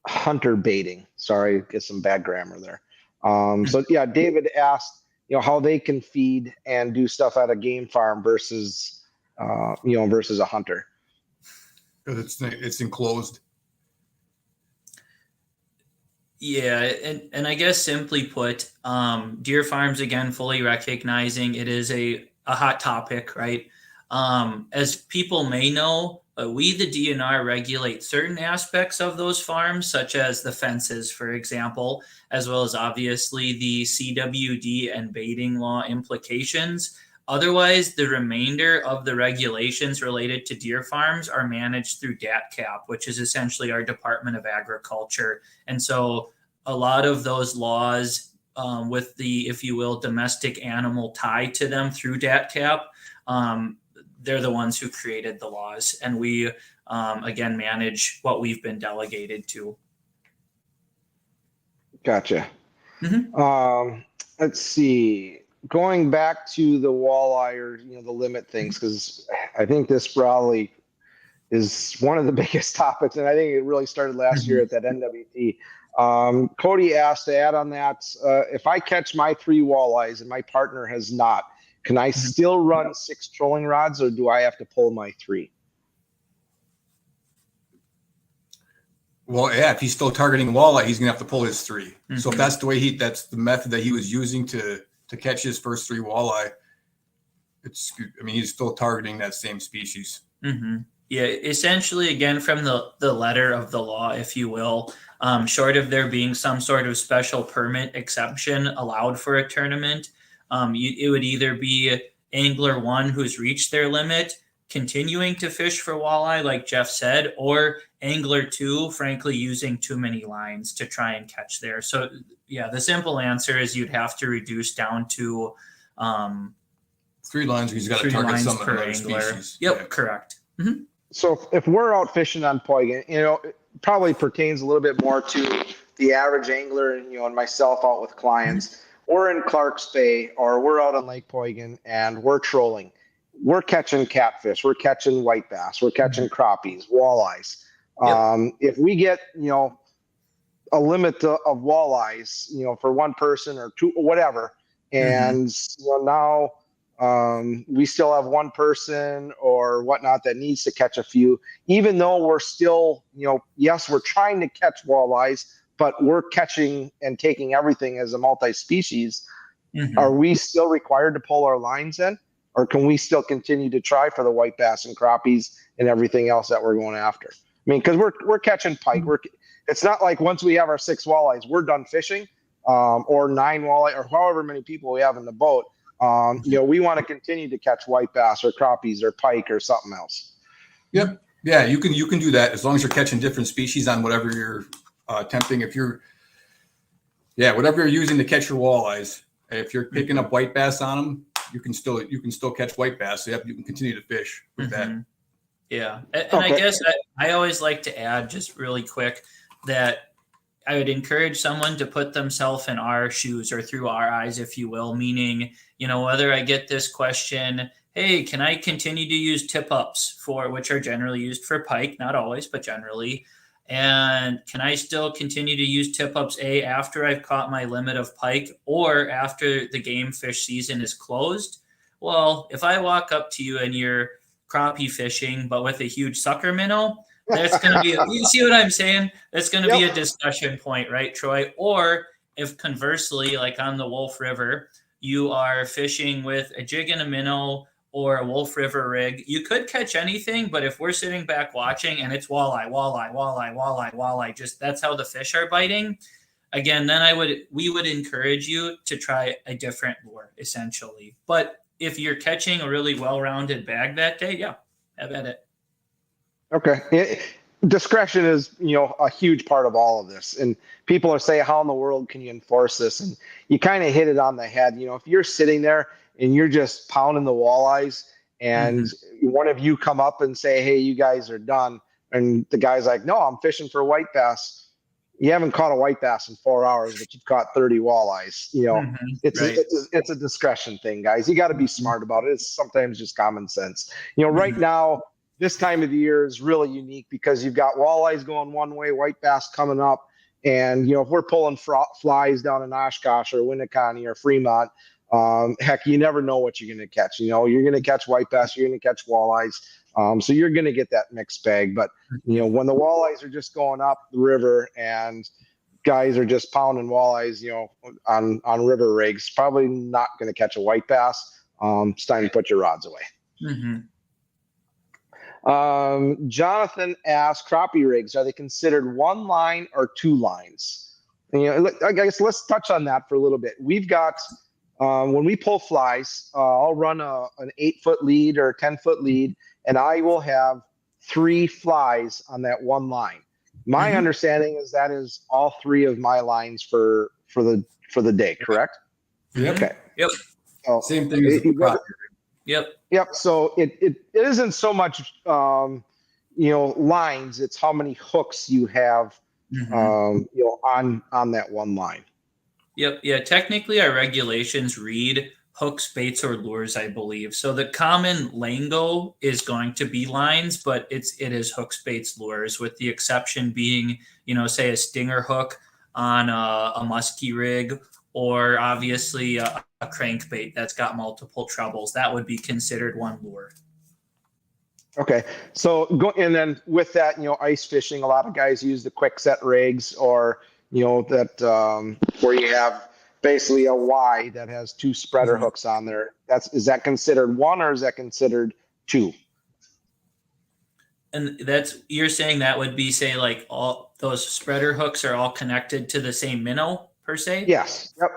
hunter baiting? Sorry, get some bad grammar there. So yeah, David asked, how they can feed and do stuff at a game farm versus a hunter. Because it's enclosed. Yeah, and I guess simply put, deer farms, again, fully recognizing it is a hot topic, right? As people may know, we, the DNR, regulate certain aspects of those farms, such as the fences, for example, as well as obviously the CWD and baiting law implications. Otherwise, the remainder of the regulations related to deer farms are managed through DATCAP, which is essentially our Department of Agriculture. And so a lot of those laws with the, if you will, domestic animal tie to them through DATCAP, they're the ones who created the laws. And we, again, manage what we've been delegated to. Gotcha. Let's see. Going back to the walleye or the limit things, because I think this probably is one of the biggest topics, and I think it really started last year at that NWT. Cody asked to add on that, if I catch my 3 walleyes and my partner has not, can I still run 6 trolling rods, or do I have to pull my 3? Well, yeah, if he's still targeting walleye, he's gonna have to pull his 3. So if that's the way that's the method that he was using to catch his first 3 walleye, he's still targeting that same species. Yeah, essentially, again, from the letter of the law, if you will, short of there being some sort of special permit exception allowed for a tournament, it would either be angler 1 who's reached their limit, continuing to fish for walleye, like Jeff said, or angler 2, frankly, using too many lines to try and catch there. So yeah, the simple answer is you'd have to reduce down to 3 lines, because you got to target some of the species. Yep, yeah. Correct. So if we're out fishing on Poigan, it probably pertains a little bit more to the average angler and myself out with clients. We're in Clark's Bay or we're out on Lake Poigan and we're trolling. We're catching catfish. We're catching white bass. We're catching crappies, walleyes. If we get, a limit of walleyes, for one person or 2 or whatever, and now we still have one person or whatnot that needs to catch a few, even though we're still, yes, we're trying to catch walleyes, but we're catching and taking everything as a multi-species. Mhm. Are we still required to pull our lines in, or can we still continue to try for the white bass and crappies and everything else that we're going after? I mean, because we're catching pike. It's not like once we have our 6 walleyes, we're done fishing, or 9 walleye, or however many people we have in the boat. We want to continue to catch white bass or crappies or pike or something else. Yep. Yeah, you can do that as long as you're catching different species on whatever you're attempting. Whatever you're using to catch your walleyes. If you're picking up white bass on them, you can still catch white bass. So you can continue to fish with that. Yeah, and I guess I always like to add just really quick that I would encourage someone to put themselves in our shoes or through our eyes, if you will, meaning, whether I get this question, hey, can I continue to use tip ups which are generally used for pike, not always, but generally. And can I still continue to use tip ups after I've caught my limit of pike or after the game fish season is closed? Well, if I walk up to you and you're crappie fishing, but with a huge sucker minnow, that's going to be, you see what I'm saying? That's going to be a discussion point, right, Troy? Or if conversely, like on the Wolf River, you are fishing with a jig and a minnow or a Wolf River rig, you could catch anything, but if we're sitting back watching and it's walleye, just that's how the fish are biting, again, then we would encourage you to try a different lure, essentially. But if you're catching a really well-rounded bag that day, yeah, have at it. Okay. Discretion is, a huge part of all of this. And people are saying, how in the world can you enforce this? And you kind of hit it on the head. If you're sitting there and you're just pounding the walleyes and one of you come up and say, hey, you guys are done. And the guy's like, no, I'm fishing for white bass. You haven't caught a white bass in 4 hours, but you've caught 30 walleyes. It's a discretion thing, guys. You got to be smart about it. It's sometimes just common sense. Right now, this time of the year is really unique because you've got walleyes going one way, white bass coming up. And, if we're pulling flies down in Oshkosh or Winnebago or Fremont, heck, you never know what you're going to catch. You're going to catch white bass, you're going to catch walleyes. So you're going to get that mixed bag. But, when the walleyes are just going up the river and guys are just pounding walleyes, on river rigs, probably not going to catch a white bass. It's time to put your rods away. Jonathan asked, crappie rigs, are they considered 1 line or 2 lines? And, I guess let's touch on that for a little bit. We've got, when we pull flies, I'll run an 8-foot lead or a 10-foot lead, and I will have 3 flies on that 1 line. My understanding is that is all 3 of my lines for the day, correct? Yep. Okay. Yep. So, Same thing as the crappie rig. Yep. So it isn't so much, lines. It's how many hooks you have, on that 1 line. Yep. Yeah. Technically, our regulations read hooks, baits, or lures, I believe. So the common lingo is going to be lines, but it is hooks, baits, lures, with the exception being, say a stinger hook on a muskie rig, or obviously a crankbait that's got multiple trebles. That would be considered 1 lure. Okay. So and then with that, ice fishing, a lot of guys use the Quickset rigs or, that where you have basically a Y that has 2 spreader hooks on there. Is that considered 1 or is that considered 2? And you're saying that would be, say, like all those spreader hooks are all connected to the same minnow per se? Yes. Yep.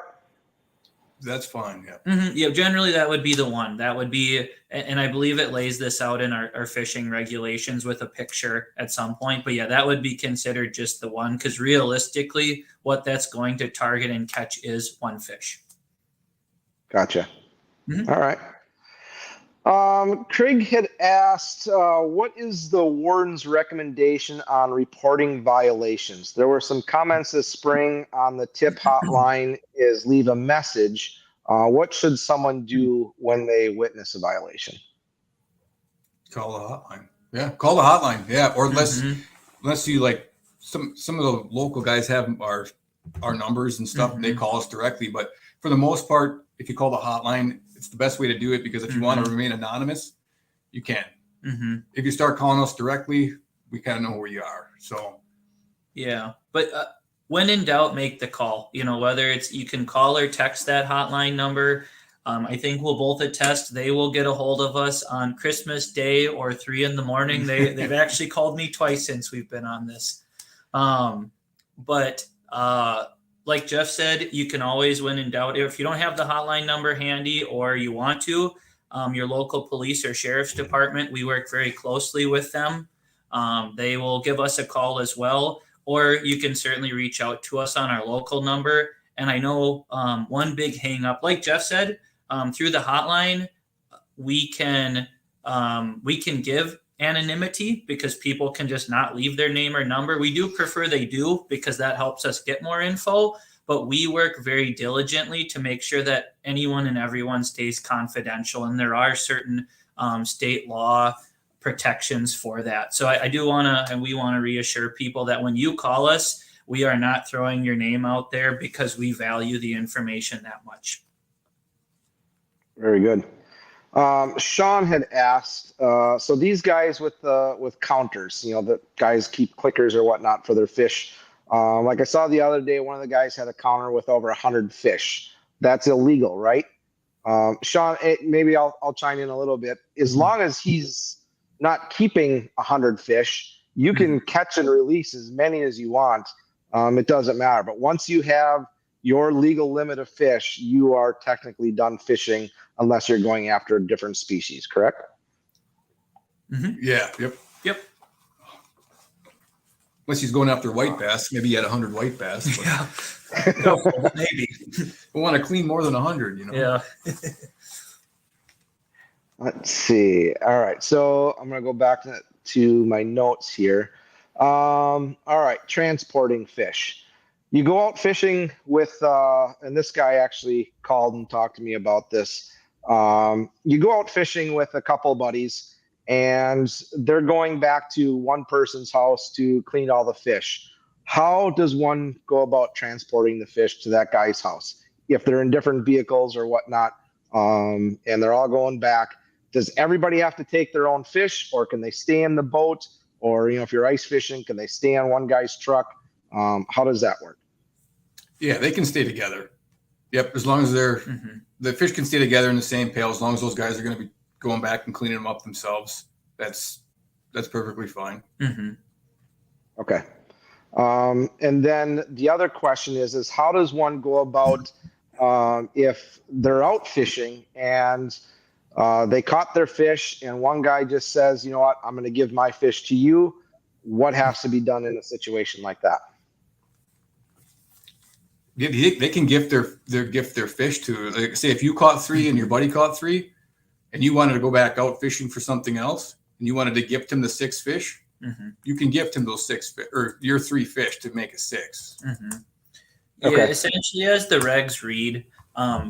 That's fine. Yeah. Yeah. Generally, that would be the one. That would be, and I believe it lays this out in our fishing regulations with a picture at some point. But yeah, that would be considered just the one, because realistically, what that's going to target and catch is 1 fish. Gotcha. All right. Craig had asked, what is the warden's recommendation on reporting violations? There were some comments this spring on the tip hotline is leave a message. What should someone do when they witness a violation? Call the hotline. Yeah, call the hotline. Yeah, or unless you like some of the local guys have our numbers and stuff, and they call us directly. But for the most part, if you call the hotline, it's the best way to do it, because if you want to remain anonymous, you can. If you start calling us directly, we kind of know where you are. So, yeah, but when in doubt, make the call. Whether it's you can call or text that hotline number. I think we'll both attest they will get a hold of us on Christmas Day or 3 a.m. They've actually called me twice since we've been on this. But like Jeff said, you can always, when in doubt, if you don't have the hotline number handy or you want to, your local police or sheriff's department, we work very closely with them. They will give us a call as well, or you can certainly reach out to us on our local number. And I know one big hang up, like Jeff said, through the hotline, we can give anonymity because people can just not leave their name or number. We do prefer they do because that helps us get more info, but we work very diligently to make sure that anyone and everyone stays confidential. And there are certain state law protections for that. So I do want to, and we want to reassure people that when you call us, we are not throwing your name out there because we value the information that much. Very good. Sean had asked, so these guys with counters, the guys keep clickers or whatnot for their fish. Like I saw the other day, one of the guys had a counter with over 100 fish. That's illegal, right? Sean, maybe I'll chime in a little bit. As long as he's not keeping 100 fish, you can catch and release as many as you want. It doesn't matter. But once you have your legal limit of fish, you are technically done fishing unless you're going after a different species, correct? Mm-hmm. Yeah. Yep. Yep. Unless he's going after white bass. Maybe he had 100 white bass. But Yeah. Maybe. We want to clean more than 100, Yeah. Let's see. All right. So I'm going to go back to my notes here. All right. Transporting fish. You go out fishing with, and this guy actually called and talked to me about this. You go out fishing with a couple buddies and they're going back to one person's house to clean all the fish. How does one go about transporting the fish to that guy's house? If they're in different vehicles or whatnot, and they're all going back, does everybody have to take their own fish, or can they stay in the boat? Or, if you're ice fishing, can they stay on one guy's truck? How does that work? Yeah, they can stay together. Yep, as long as the fish can stay together in the same pail, as long as those guys are going to be going back and cleaning them up themselves, that's perfectly fine. Mm-hmm. Okay. And then the other question is how does one go about if they're out fishing and they caught their fish and one guy just says, you know what, I'm going to give my fish to you. What has to be done in a situation like that? They can gift their fish to, like, say, if you caught 3 and your buddy caught 3 and you wanted to go back out fishing for something else and you wanted to gift him the 6 fish, you can gift him those 6 fish or your 3 fish to make a 6. Mm-hmm. Okay. Yeah, essentially, as the regs read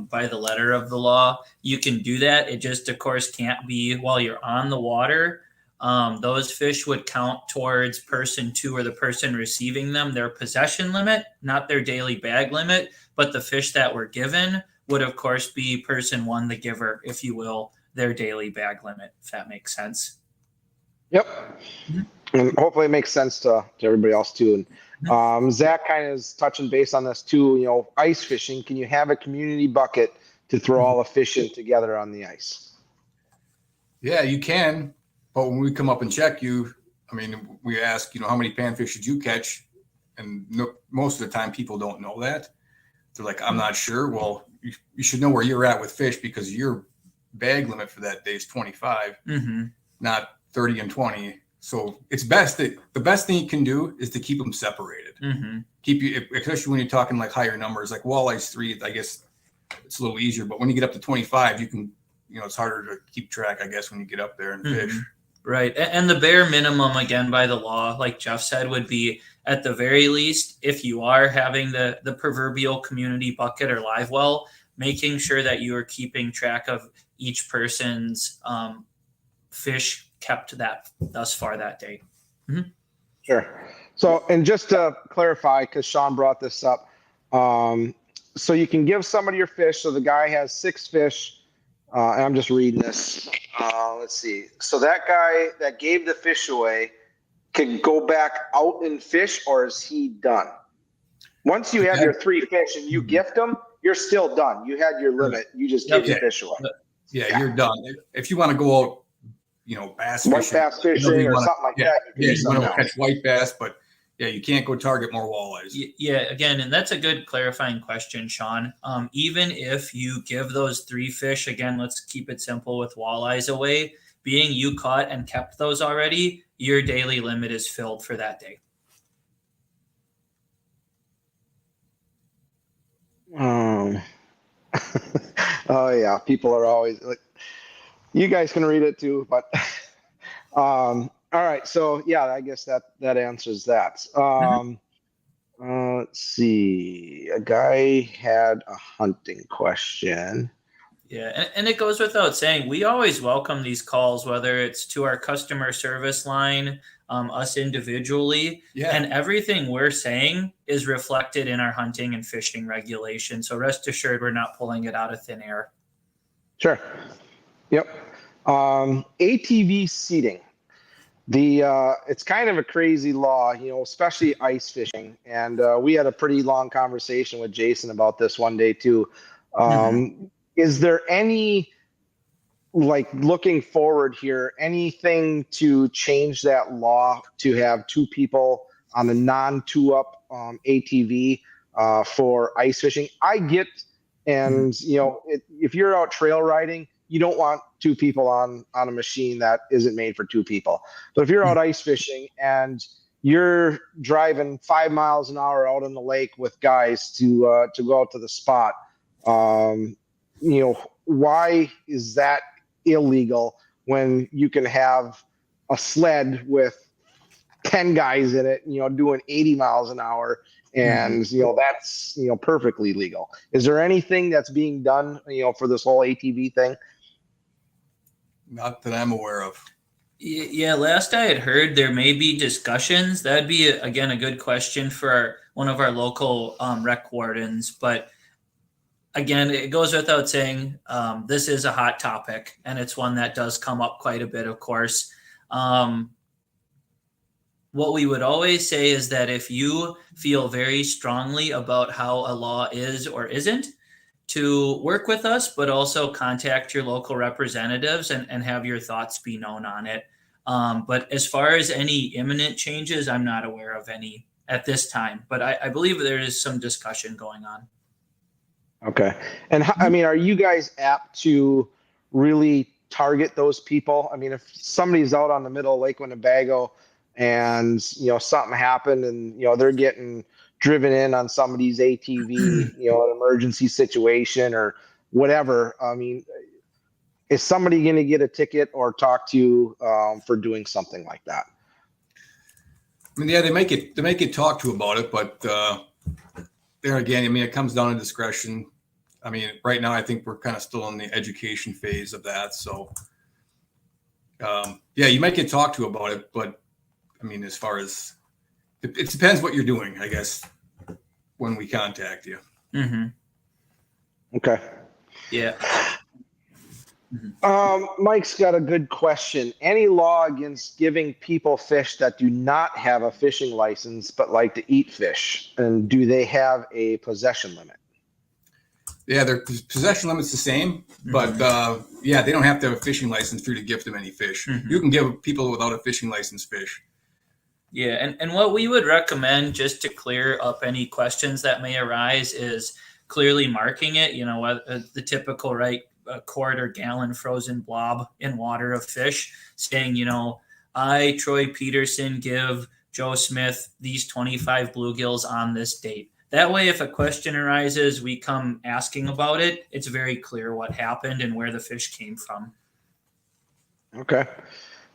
by the letter of the law, you can do that. It just, of course, can't be while you're on the water. Those fish would count towards person 2 or the person receiving them, their possession limit, not their daily bag limit. But the fish that were given would, of course, be person 1, the giver, if you will, their daily bag limit, if that makes sense. Yep. And hopefully it makes sense to everybody else too. And Zach kind of is touching base on this too. Ice fishing, can you have a community bucket to throw all the fish in together on the ice? Yeah, you can. But when we come up and check you, we ask, how many panfish did you catch? And most of the time people don't know that. They're like, I'm not sure. Well, you should know where you're at with fish because your bag limit for that day is 25, not 30 and 20. So it's best that the best thing you can do is to keep them separated. Keep you, especially when you're talking like higher numbers, like walleyes 3, I guess it's a little easier. But when you get up to 25, you can, it's harder to keep track, I guess, when you get up there and fish. Right. And the bare minimum, again, by the law, like Jeff said, would be at the very least, if you are having the proverbial community bucket or live well, making sure that you are keeping track of each person's fish kept thus far that day. Sure. So, and just to clarify, because Sean brought this up, so you can give somebody your fish. So the guy has 6 fish. And I'm just reading this. Let's see. So that guy that gave the fish away can go back out and fish, or is he done? Once you have your 3 fish and you gift them, you're still done. You had your limit. You just give your fish away. Yeah, you're done. If you want to go out, bass White fishing, bass fishing or something like that. You want to catch white bass, but you can't go target more walleyes. Yeah, again, and that's a good clarifying question, Sean. Even if you give those 3 fish, again, let's keep it simple with walleyes away, being you caught and kept those already, your daily limit is filled for that day. Oh yeah, people are always like, you guys can read it too, but all right, so yeah, I guess that answers that. Let's see, a guy had a hunting question. Yeah, and it goes without saying, we always welcome these calls, whether it's to our customer service line, us individually, and everything we're saying is reflected in our hunting and fishing regulations. So rest assured, we're not pulling it out of thin air. Sure. Yep. ATV seating. It's kind of a crazy law, especially ice fishing. And we had a pretty long conversation with Jason about this one day too. Is there any, like, looking forward here, anything to change that law to have 2 people on a non-2-up ATV for ice fishing? I get, and if you're out trail riding, you don't want 2 people on a machine that isn't made for 2 people. But if you're out ice fishing and you're driving 5 miles an hour out on the lake with guys to go out to the spot, why is that illegal when you can have a sled with 10 guys in it, doing 80 miles an hour, and that's perfectly legal? Is there anything that's being done for this whole ATV thing? Not that I'm aware of. Yeah, last I had heard, there may be discussions. That'd be again a good question for one of our local rec wardens, but again, it goes without saying, this is a hot topic, and it's one that does come up quite a bit, of course. What we would always say is that if you feel very strongly about how a law is or isn't, to work with us, but also contact your local representatives and have your thoughts be known on it. But as far as any imminent changes, I'm not aware of any at this time, but I believe there is some discussion going on. Okay. And are you guys apt to really target those people? I mean, if somebody's out on the middle of Lake Winnebago and, something happened and, they're getting driven in on somebody's ATV, an emergency situation or whatever, I mean, is somebody going to get a ticket or talk to you for doing something like that? I mean, they make it talk to about it, but there again, it comes down to discretion. I mean, right now, I think we're kind of still in the education phase of that. So, you might get talked to about it, but I mean, as far as it depends what you're doing, I guess, when we contact you. Okay. Yeah. Mike's got a good question. Any law against giving people fish that do not have a fishing license but like to eat fish? And do they have a possession limit? Yeah, their possession limit's the same, but they don't have to have a fishing license for you to gift them any fish. You can give people without a fishing license fish. Yeah, and what we would recommend, just to clear up any questions that may arise, is clearly marking it, the typical, right, a quart or gallon frozen blob in water of fish, saying, I, Troy Peterson, give Joe Smith these 25 bluegills on this date. That way, if a question arises, we come asking about it, it's very clear what happened and where the fish came from. Okay.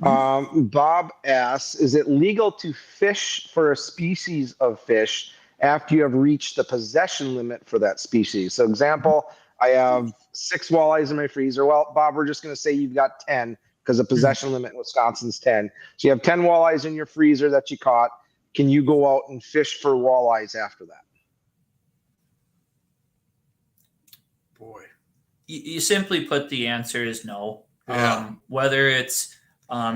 Bob asks, is it legal to fish for a species of fish after you have reached the possession limit for that species? So example, I have 6 walleyes in my freezer. Well, Bob, we're just going to say you've got 10 because the possession limit in Wisconsin's 10. So you have 10 walleyes in your freezer that you caught. Can you go out and fish for walleyes after that? Boy. You simply put, the answer is no. Yeah. Whether it's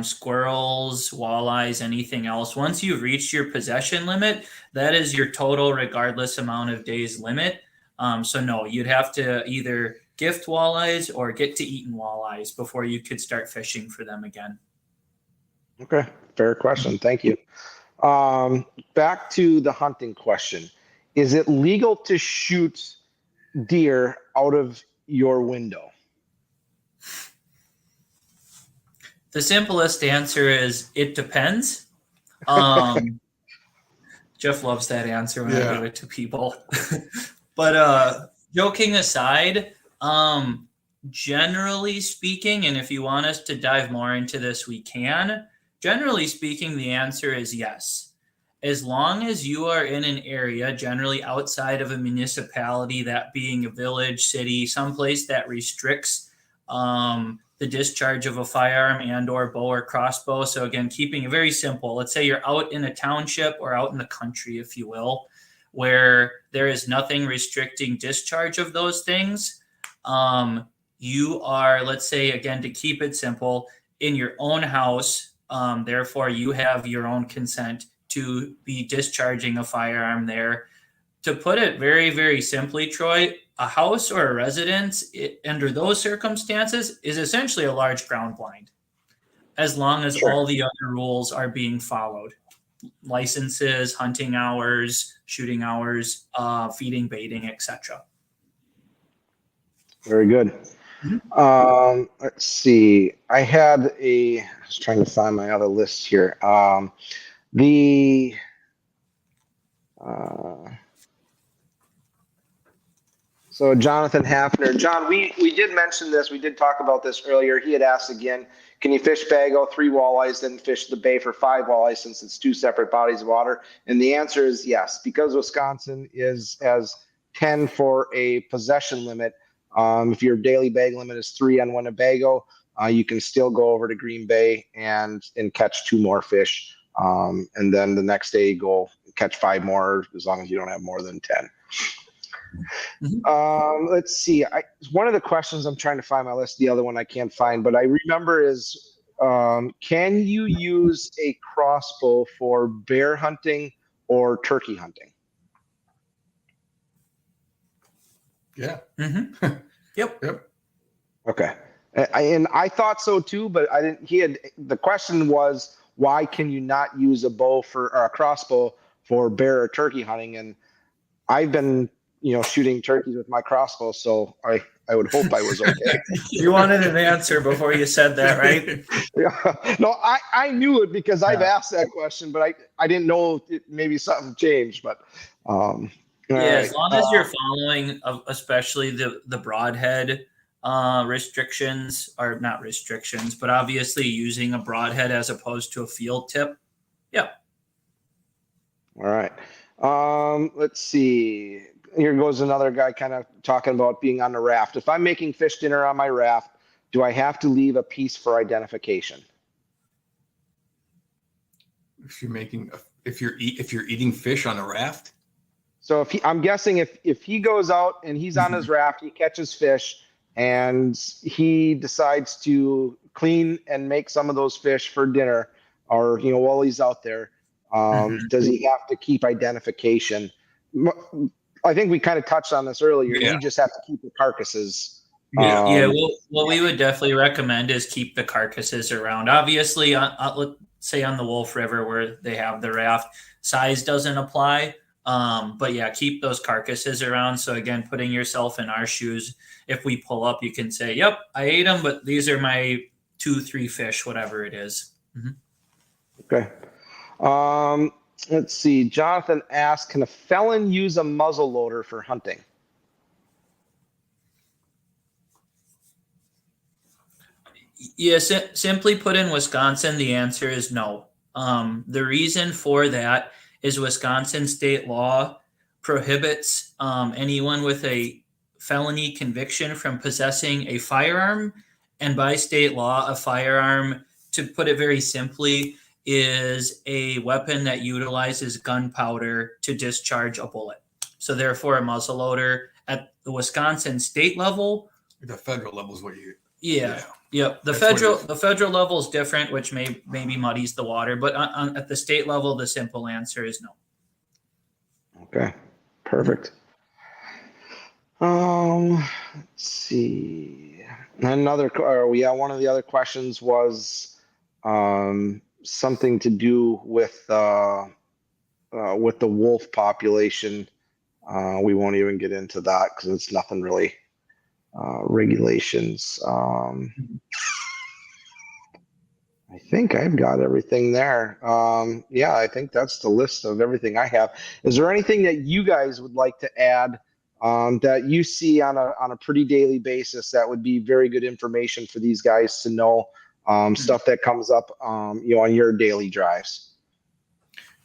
squirrels, walleyes, anything else. Once you've reached your possession limit, that is your total regardless amount of days limit. So no, you'd have to either gift walleyes or get to eating walleyes before you could start fishing for them again. Okay, fair question. Thank you. Back to the hunting question. Is it legal to shoot deer out of your window? The simplest answer is it depends. Jeff loves that answer when I give it to people. But joking aside, generally speaking, and if you want us to dive more into this, we can. Generally speaking, the answer is yes. As long as you are in an area, generally outside of a municipality, that being a village, city, someplace that restricts the discharge of a firearm and or bow or crossbow. So again, keeping it very simple. Let's say you're out in a township or out in the country, if you will, where there is nothing restricting discharge of those things. You are, let's say, again, to keep it simple, in your own house. Therefore, you have your own consent to be discharging a firearm there. To put it very, very simply, Troy, a house or a residence under those circumstances is essentially a large ground blind, as long as all the other rules are being followed. Licenses, hunting hours, shooting hours, feeding, baiting, etc. Very good. Let's see. I was trying to find my other list here. So Jonathan Hafner. John, we did mention this. We did talk about this earlier. He had asked again, can you fish Bago 3 walleyes, then fish the bay for 5 walleyes since it's 2 separate bodies of water? And the answer is yes, because Wisconsin has 10 for a possession limit. If your daily bag limit is 3 on Winnebago, you can still go over to Green Bay and catch 2 more fish. And then the next day go catch 5 more, as long as you don't have more than 10. Let's see. One of the questions I'm trying to find my list, the other one I can't find, but I remember is, can you use a crossbow for bear hunting or turkey hunting? Yeah. Yep. Okay. And I thought so too, but I didn't. The question was, why can you not use a bow or a crossbow for bear or turkey hunting? And I've been, shooting turkeys with my crossbow, so I would hope I was okay. You wanted an answer before you said that, right? Yeah. No, I knew it because I've asked that question, but I didn't know if maybe something changed. But as long as you're following, especially the broadhead restrictions, or not restrictions, but obviously using a broadhead as opposed to a field tip. Yeah. All right. Let's see. Here goes another guy kind of talking about being on the raft. If I'm making fish dinner on my raft, do I have to leave a piece for identification? If you're eating fish on a raft. So I'm guessing if he goes out and he's on his raft, he catches fish, and he decides to clean and make some of those fish for dinner, or while he's out there, does he have to keep identification? I think we kind of touched on this earlier. Yeah. You just have to keep the carcasses. What we would definitely recommend is keep the carcasses around. Obviously, let's say on the Wolf River where they have the raft, size doesn't apply. But yeah, keep those carcasses around. So again, putting yourself in our shoes, if we pull up, you can say, yep, I ate them, but these are my 2-3 fish, whatever it is. Okay. Let's see. Jonathan asked, can a felon use a muzzle loader for hunting? Yes, simply put, in Wisconsin, the answer is no. The reason for that is Wisconsin state law prohibits anyone with a felony conviction from possessing a firearm. And by state law, a firearm, to put it very simply, is a weapon that utilizes gunpowder to discharge a bullet. So therefore, a muzzleloader at the Wisconsin state level, the federal level is what you. Yeah. Yep. The That's what it is. federal level is different, which maybe muddies the water, but at the state level, the simple answer is no. Okay, perfect. Let's see. One of the other questions was something to do with the wolf population. We won't even get into that because it's nothing really regulations. I think I've got everything there. Yeah, I think that's the list of everything I have. Is there anything that you guys would like to add that you see on a pretty daily basis that would be very good information for these guys to know, stuff that comes up, on your daily drives?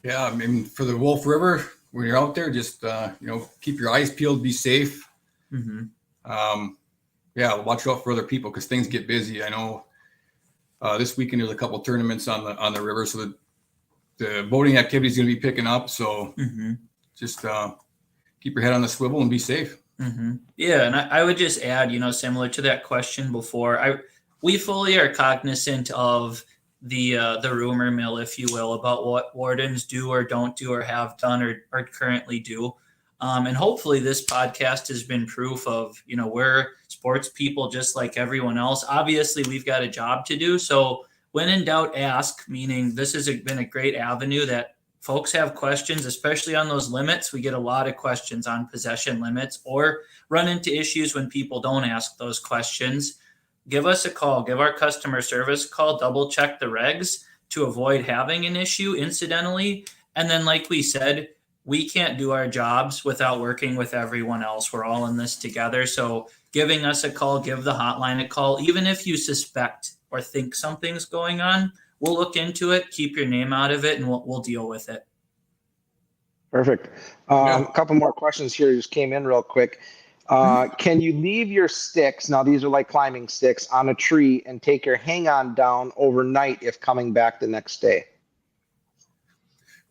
Yeah, I mean, for the Wolf River, when you're out there, just keep your eyes peeled, be safe. Yeah, watch out for other people because things get busy. I know this weekend there's a couple tournaments on the river, so the boating activity is going to be picking up. So just keep your head on the swivel and be safe. Yeah, and I would just add, similar to that question before, we fully are cognizant of the rumor mill, if you will, about what wardens do or don't do or have done or currently do. And hopefully this podcast has been proof of, we're sports people just like everyone else. Obviously, we've got a job to do. So when in doubt, ask, meaning this has been a great avenue that folks have questions, especially on those limits. We get a lot of questions on possession limits or run into issues when people don't ask those questions. Give us a call, give our customer service a call, double check the regs to avoid having an issue incidentally. And then, like we said, we can't do our jobs without working with everyone else. We're all in this together. So giving us a call, give the hotline a call, even if you suspect or think something's going on, we'll look into it, keep your name out of it, and we'll deal with it. Perfect. A couple more questions here just came in real quick. Can you leave your sticks, now these are like climbing sticks, on a tree and take your hang-on down overnight if coming back the next day?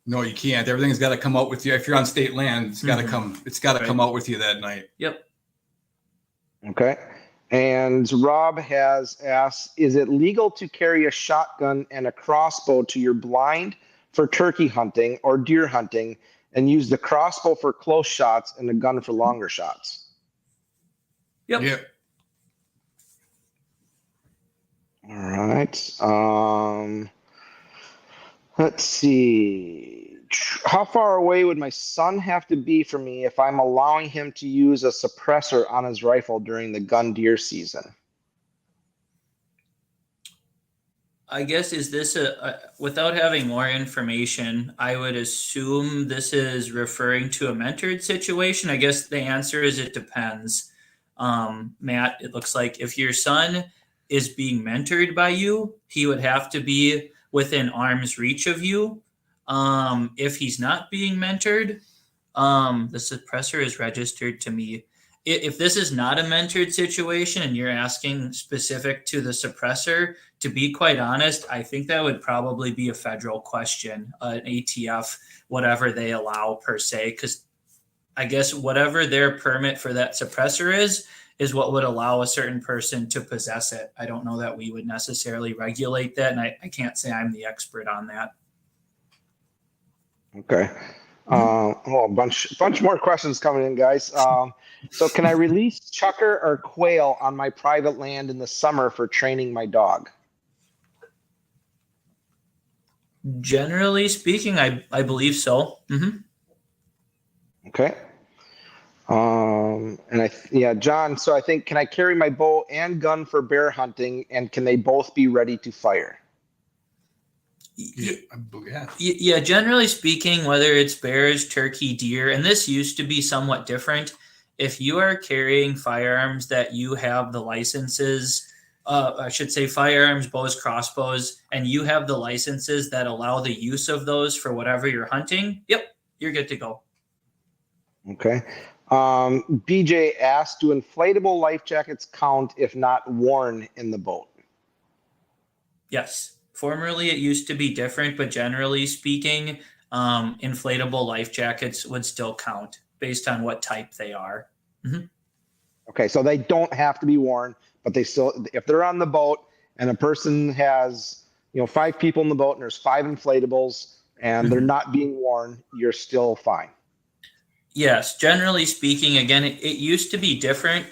No, you can't. Everything's got to come out with you. If you're on state land, it's got to come. It's got to come out with you that night. Yep. Okay. And Rob has asked, is it legal to carry a shotgun and a crossbow to your blind for turkey hunting or deer hunting and use the crossbow for close shots and the gun for longer shots? Yep. All right. Let's see. How far away would my son have to be from me if I'm allowing him to use a suppressor on his rifle during the gun deer season? I guess, is this without having more information, I would assume this is referring to a mentored situation. I guess the answer is it depends. Matt, it looks like if your son is being mentored by you, he would have to be within arm's reach of you. If he's not being mentored, the suppressor is registered to me. If this is not a mentored situation and you're asking specific to the suppressor, to be quite honest, I think that would probably be a federal question, an ATF, whatever they allow per se, because I guess whatever their permit for that suppressor is what would allow a certain person to possess it. I don't know that we would necessarily regulate that, and I can't say I'm the expert on that. Okay. A bunch more questions coming in, guys. So can I release chukar or quail on my private land in the summer for training my dog? Generally speaking, I believe so. Okay. John, so I think, can I carry my bow and gun for bear hunting, and can they both be ready to fire? Yeah, generally speaking, whether it's bears, turkey, deer, and this used to be somewhat different. If you are carrying firearms that you have the licenses, I should say firearms, bows, crossbows, and you have the licenses that allow the use of those for whatever you're hunting, yep, you're good to go. Okay. BJ asked, do inflatable life jackets count if not worn in the boat? Yes. Formerly, it used to be different, but generally speaking, inflatable life jackets would still count based on what type they are. Okay, so they don't have to be worn, but they still, if they're on the boat and a person has, 5 people in the boat and there's 5 inflatables and they're not being worn, you're still fine. Yes, generally speaking, again, it used to be different,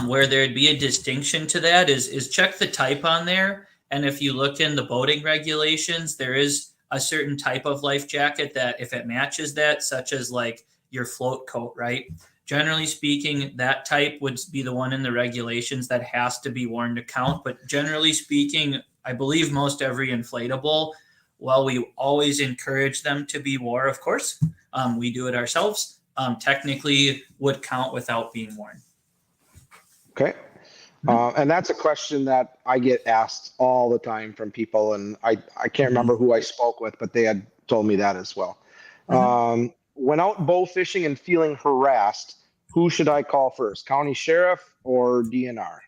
where there'd be a distinction to that is check the type on there. And if you look in the boating regulations, there is a certain type of life jacket that if it matches that, such as like your float coat, right? Generally speaking, that type would be the one in the regulations that has to be worn to count. But generally speaking, I believe most every inflatable, while we always encourage them to be wore, of course, we do it ourselves, technically would count without being worn. Okay. And that's a question that I get asked all the time from people. And I can't remember who I spoke with, but they had told me that as well. When out bow fishing and feeling harassed, who should I call first? County sheriff or DNR?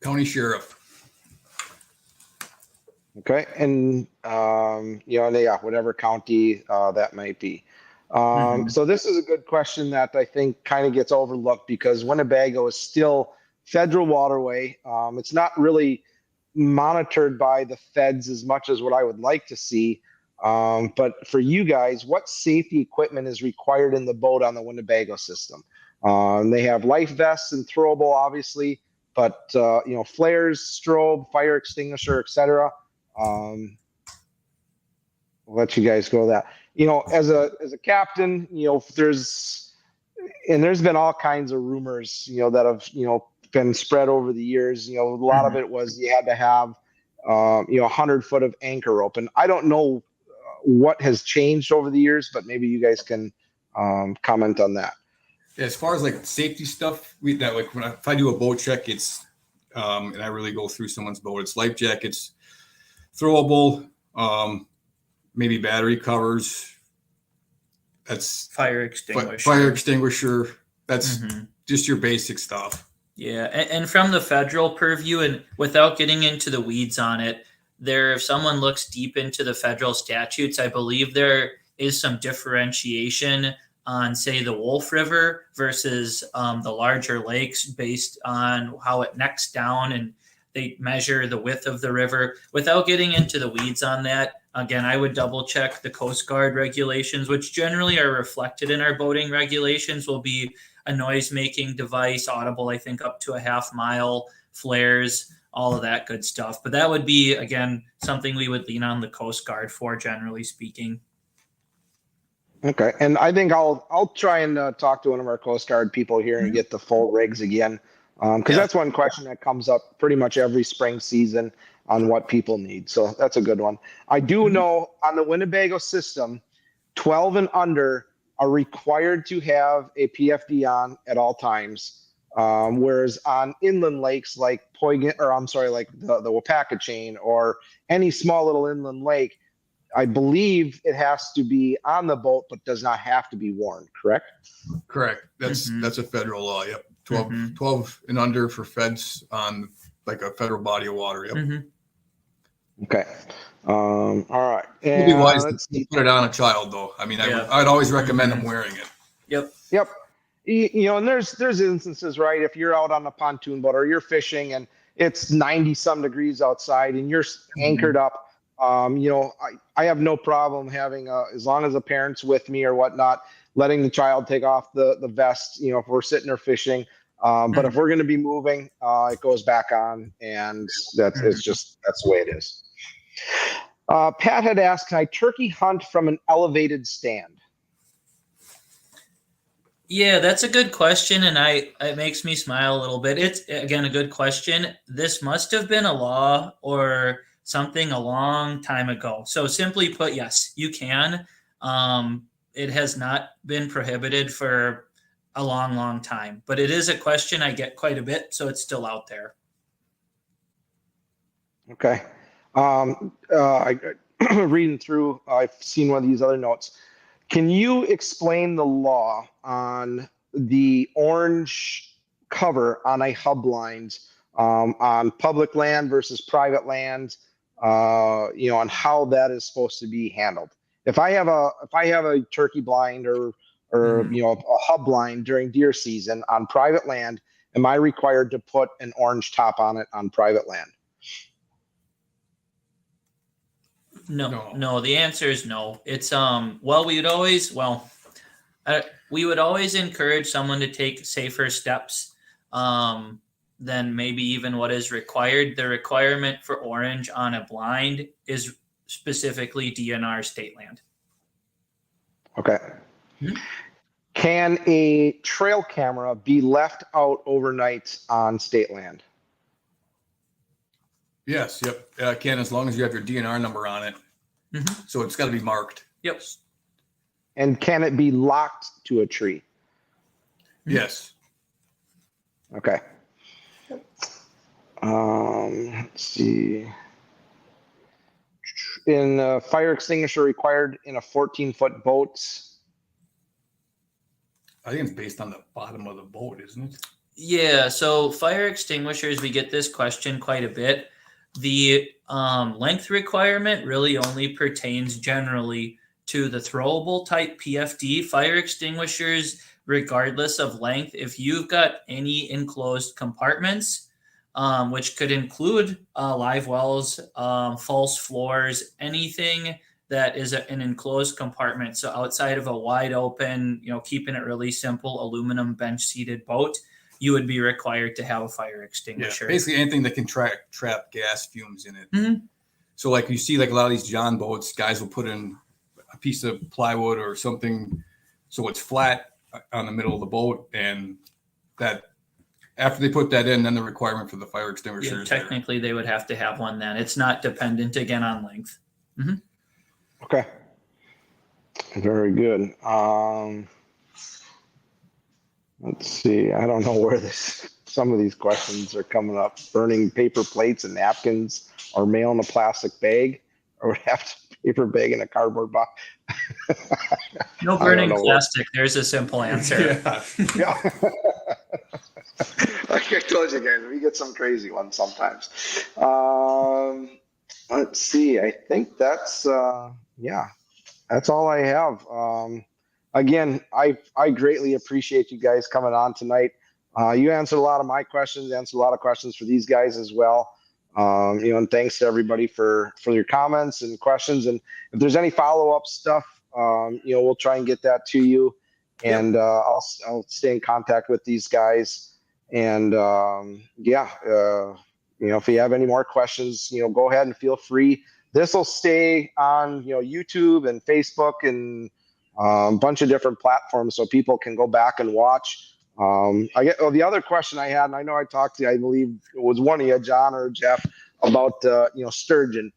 County sheriff. Okay. And, whatever county that might be. So this is a good question that I think kind of gets overlooked because Winnebago is still federal waterway. It's not really monitored by the feds as much as what I would like to see. But for you guys, what safety equipment is required in the boat on the Winnebago system? They have life vests and throwable, obviously, but flares, strobe, fire extinguisher, etc. I'll let you guys go with that. As a captain, there's been all kinds of rumors, that have, been spread over the years. A lot of it was you had to have, 100 foot of anchor rope. And I don't know what has changed over the years, but maybe you guys can comment on that. As far as like safety stuff, if I do a boat check, it's and I really go through someone's boat, it's life jackets, throwable, maybe battery covers. That's Fire extinguisher. Fire extinguisher. That's just your basic stuff. Yeah, and from the federal purview, and without getting into the weeds on it, if someone looks deep into the federal statutes, I believe there is some differentiation on, say, the Wolf River versus the larger lakes based on how it necks down, and they measure the width of the river. Without getting into the weeds on that, again, I would double check the Coast Guard regulations, which generally are reflected in our boating regulations, will be a noise-making device, audible, I think, up to a half mile, flares, all of that good stuff. But that would be, again, something we would lean on the Coast Guard for, generally speaking. Okay. And I think I'll try and talk to one of our Coast Guard people here and get the full rigs again. Because that's one question that comes up pretty much every spring season on what people need. So that's a good one. I do know on the Winnebago system, 12 and under are required to have a PFD on at all times. Whereas on inland lakes like like the Wapaka chain or any small little inland lake, I believe it has to be on the boat, but does not have to be worn. Correct? Correct. That's a federal law. Yep. 12 and under for feds on like a federal body of water. Yep. Okay. All right. It'd be wise to put it on a child, though. I mean, I'd always recommend them wearing it. Yep. And there's instances, right? If you're out on a pontoon boat or you're fishing and it's 90 some degrees outside and you're anchored up, I have no problem having as long as the parent's with me or whatnot, letting the child take off the vest, if we're sitting or fishing. But if we're going to be moving, it goes back on, and that's the way it is. Pat had asked, can I turkey hunt from an elevated stand? Yeah, that's a good question, and it makes me smile a little bit. It's, again, a good question. This must have been a law or something a long time ago. So simply put, yes, you can. It has not been prohibited for a long, long time, but it is a question I get quite a bit, so it's still out there. Okay. Reading through, I've seen one of these other notes. Can you explain the law on the orange cover on a hub lines on public land versus private land, on how that is supposed to be handled? If I have a turkey blind or a hub blind during deer season on private land, am I required to put an orange top on it on private land? No. The answer is no. It's we would always encourage someone to take safer steps than maybe even what is required. The requirement for orange on a blind is specifically DNR state land. Okay. Mhm. Can a trail camera be left out overnight on state land? Yes, yep. Can, as long as you have your DNR number on it. Mhm. So it's got to be marked. Yep. And can it be locked to a tree? Yes. Okay. Let's see. In fire extinguisher required in a 14-foot boat? I think it's based on the bottom of the boat, isn't it? Yeah, so fire extinguishers, we get this question quite a bit. The length requirement really only pertains generally to the throwable type PFD. Fire extinguishers, regardless of length, if you've got any enclosed compartments, which could include live wells, false floors, anything that is an enclosed compartment. So outside of a wide open, keeping it really simple, aluminum bench seated boat, you would be required to have a fire extinguisher. Yeah, basically anything that can trap gas fumes in it. Mhm. So like you see like a lot of these John boats, guys will put in a piece of plywood or something so it's flat on the middle of the boat, and that after they put that in, then the requirement for the fire extinguisher is technically they would have to have one then. It's not dependent again on length. Mm-hmm. Okay. Very good. Let's see. I don't know where some of these questions are coming up. Burning paper plates and napkins, or mail in a plastic bag, or would have to paper bag in a cardboard box. No burning plastic. There's a simple answer. Yeah. Like I told you guys, we get some crazy ones sometimes. Let's see. I think that's that's all I have. Again, I greatly appreciate you guys coming on tonight. You answered a lot of my questions, answered a lot of questions for these guys as well. And thanks to everybody for your comments and questions. And if there's any follow-up stuff, we'll try and get that to you. And I'll stay in contact with these guys. And if you have any more questions, go ahead and feel free. This will stay on YouTube and Facebook and a bunch of different platforms, so people can go back and watch. The other question I had, and I know I talked to, I believe it was one of you, John or Jeff, about sturgeon.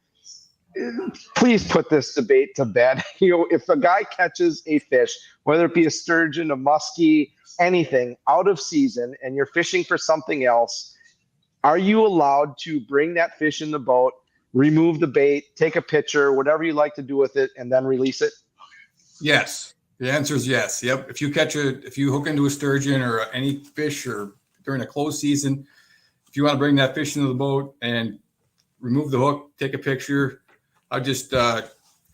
Please put this debate to bed. If a guy catches a fish, whether it be a sturgeon, a muskie, anything out of season, and you're fishing for something else, are you allowed to bring that fish in the boat, remove the bait, take a picture, whatever you like to do with it, and then release it? Yes. The answer is yes. Yep. If you hook into a sturgeon or any fish, or during a closed season, if you want to bring that fish into the boat and remove the hook, take a picture, I just kind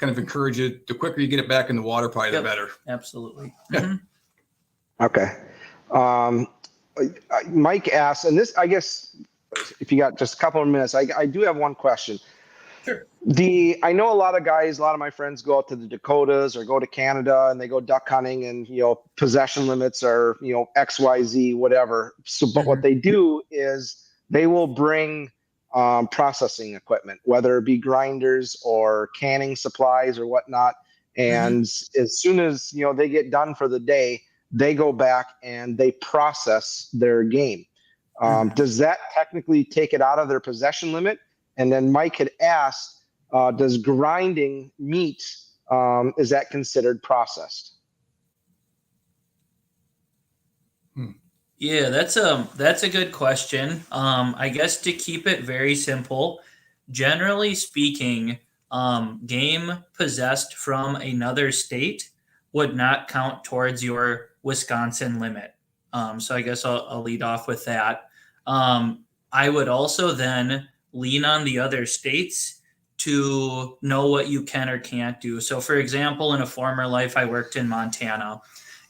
of encourage it. The quicker you get it back in the water, probably the better. Absolutely. Mm-hmm. Okay. Mike asked, and this, I guess, if you got just a couple of minutes, I do have one question. Sure. I know a lot of my friends go out to the Dakotas or go to Canada and they go duck hunting, and possession limits are XYZ, whatever. So, but what they do is they will bring processing equipment, whether it be grinders or canning supplies or whatnot. And as soon as they get done for the day, they go back and they process their game. Does that technically take it out of their possession limit? And then Mike had asked, does grinding meat, is that considered processed? Yeah, that's a good question. I guess to keep it very simple, generally speaking, game possessed from another state would not count towards your Wisconsin limit. So I guess I'll lead off with that. I would also then lean on the other states to know what you can or can't do. So for example, in a former life, I worked in Montana,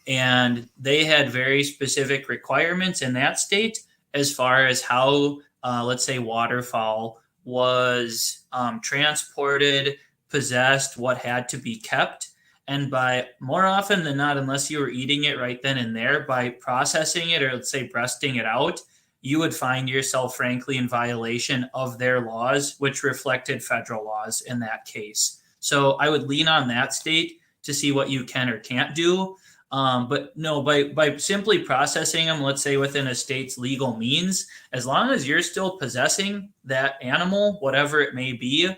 and they had very specific requirements in that state as far as how, let's say, waterfowl was transported, possessed, what had to be kept. And by more often than not, unless you were eating it right then and there, by processing it or let's say breasting it out, you would find yourself frankly in violation of their laws, which reflected federal laws in that case. So I would lean on that state to see what you can or can't do. But no, by simply processing them, let's say within a state's legal means, as long as you're still possessing that animal, whatever it may be,